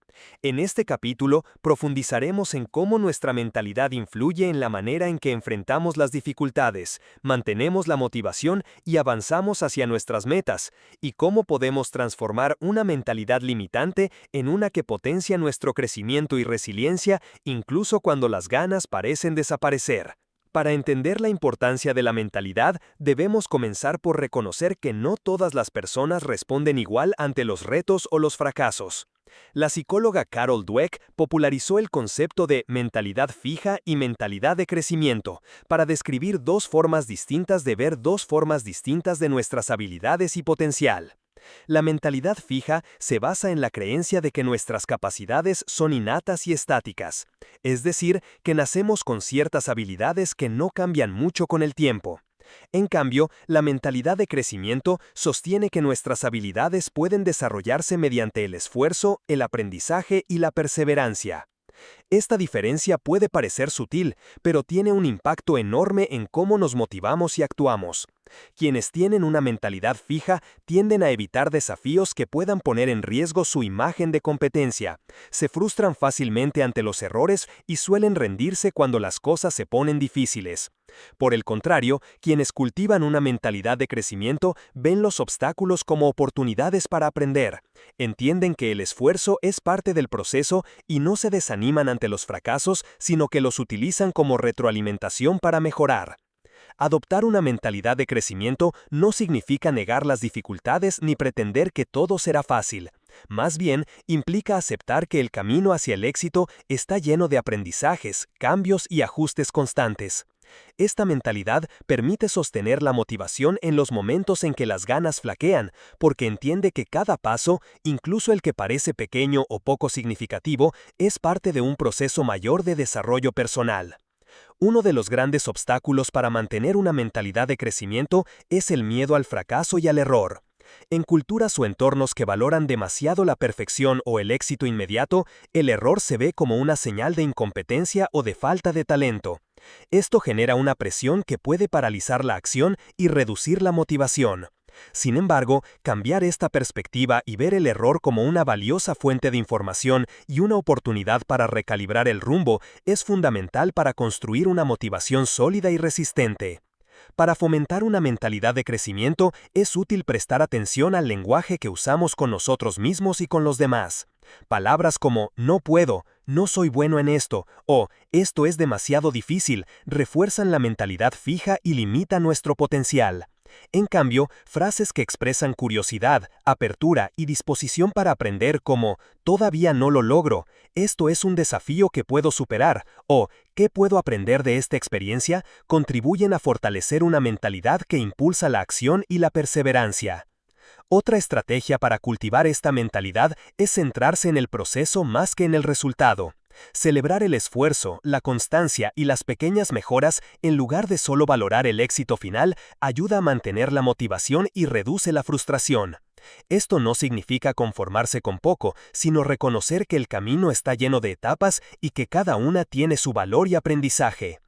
En este capítulo profundizaremos en cómo nuestra mentalidad influye en la manera en que enfrentamos las dificultades, mantenemos la motivación y avanzamos hacia nuestras metas, y cómo podemos transformar una mentalidad limitante en una que potencia nuestro crecimiento y resiliencia incluso cuando las ganas parecen desaparecer. Para entender la importancia de la mentalidad, debemos comenzar por reconocer que no todas las personas responden igual ante los retos o los fracasos. La psicóloga Carol Dweck popularizó el concepto de mentalidad fija y mentalidad de crecimiento para describir dos formas distintas de ver dos formas distintas de nuestras habilidades y potencial. La mentalidad fija se basa en la creencia de que nuestras capacidades son innatas y estáticas, es decir, que nacemos con ciertas habilidades que no cambian mucho con el tiempo. En cambio, la mentalidad de crecimiento sostiene que nuestras habilidades pueden desarrollarse mediante el esfuerzo, el aprendizaje y la perseverancia. Esta diferencia puede parecer sutil, pero tiene un impacto enorme en cómo nos motivamos y actuamos. Quienes tienen una mentalidad fija tienden a evitar desafíos que puedan poner en riesgo su imagen de competencia, se frustran fácilmente ante los errores y suelen rendirse cuando las cosas se ponen difíciles. Por el contrario, quienes cultivan una mentalidad de crecimiento ven los obstáculos como oportunidades para aprender, entienden que el esfuerzo es parte del proceso y no se desaniman ante los fracasos, sino que los utilizan como retroalimentación para mejorar. Adoptar una mentalidad de crecimiento no significa negar las dificultades ni pretender que todo será fácil. Más bien, implica aceptar que el camino hacia el éxito está lleno de aprendizajes, cambios y ajustes constantes. Esta mentalidad permite sostener la motivación en los momentos en que las ganas flaquean, porque entiende que cada paso, incluso el que parece pequeño o poco significativo, es parte de un proceso mayor de desarrollo personal. Uno de los grandes obstáculos para mantener una mentalidad de crecimiento es el miedo al fracaso y al error. En culturas o entornos que valoran demasiado la perfección o el éxito inmediato, el error se ve como una señal de incompetencia o de falta de talento. Esto genera una presión que puede paralizar la acción y reducir la motivación. Sin embargo, cambiar esta perspectiva y ver el error como una valiosa fuente de información y una oportunidad para recalibrar el rumbo es fundamental para construir una motivación sólida y resistente. Para fomentar una mentalidad de crecimiento, es útil prestar atención al lenguaje que usamos con nosotros mismos y con los demás. Palabras como no puedo, no soy bueno en esto o esto es demasiado difícil refuerzan la mentalidad fija y limitan nuestro potencial. En cambio, frases que expresan curiosidad, apertura y disposición para aprender como «todavía no lo logro», «esto es un desafío que puedo superar» o «¿qué puedo aprender de esta experiencia?» contribuyen a fortalecer una mentalidad que impulsa la acción y la perseverancia. Otra estrategia para cultivar esta mentalidad es centrarse en el proceso más que en el resultado.
Celebrar el esfuerzo, la constancia y las pequeñas mejoras en lugar de solo valorar el éxito final ayuda a mantener la motivación y reduce la frustración. Esto no significa conformarse con poco, sino reconocer que el camino está lleno de etapas y que cada una tiene su valor y aprendizaje.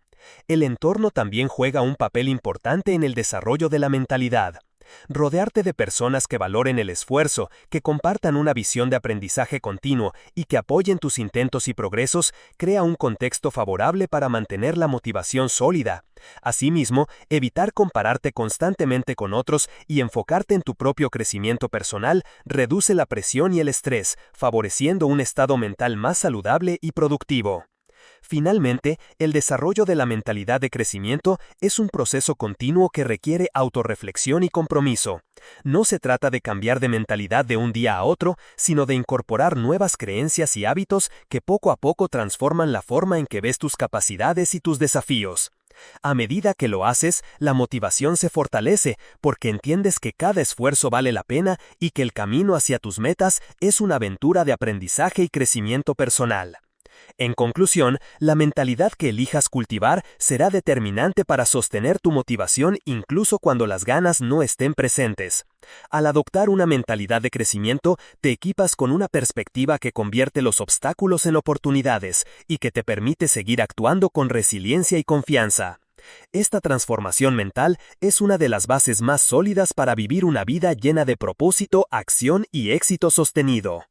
El entorno también juega un papel importante en el desarrollo de la mentalidad. Rodearte de personas que valoren el esfuerzo, que compartan una visión de aprendizaje continuo y que apoyen tus intentos y progresos crea un contexto favorable para mantener la motivación sólida. Asimismo, evitar compararte constantemente con otros y enfocarte en tu propio crecimiento personal reduce la presión y el estrés, favoreciendo un estado mental más saludable y productivo. Finalmente, el desarrollo de la mentalidad de crecimiento es un proceso continuo que requiere autorreflexión y compromiso. No se trata de cambiar de mentalidad de un día a otro, sino de incorporar nuevas creencias y hábitos que poco a poco transforman la forma en que ves tus capacidades y tus desafíos. A medida que lo haces, la motivación se fortalece porque entiendes que cada esfuerzo vale la pena y que el camino hacia tus metas es una aventura de aprendizaje y crecimiento personal. En conclusión, la mentalidad que elijas cultivar será determinante para sostener tu motivación incluso cuando las ganas no estén presentes. Al adoptar una mentalidad de crecimiento, te equipas con una perspectiva que convierte los obstáculos en oportunidades y que te permite seguir actuando con resiliencia y confianza. Esta transformación mental es una de las bases más sólidas para vivir una vida llena de propósito, acción y éxito sostenido.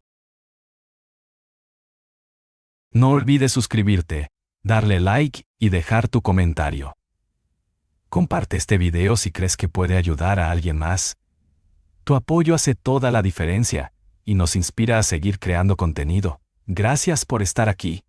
No olvides suscribirte, darle like y dejar tu comentario. Comparte este video si crees que puede ayudar a alguien más. Tu apoyo hace toda la diferencia y nos inspira a seguir creando contenido. Gracias por estar aquí.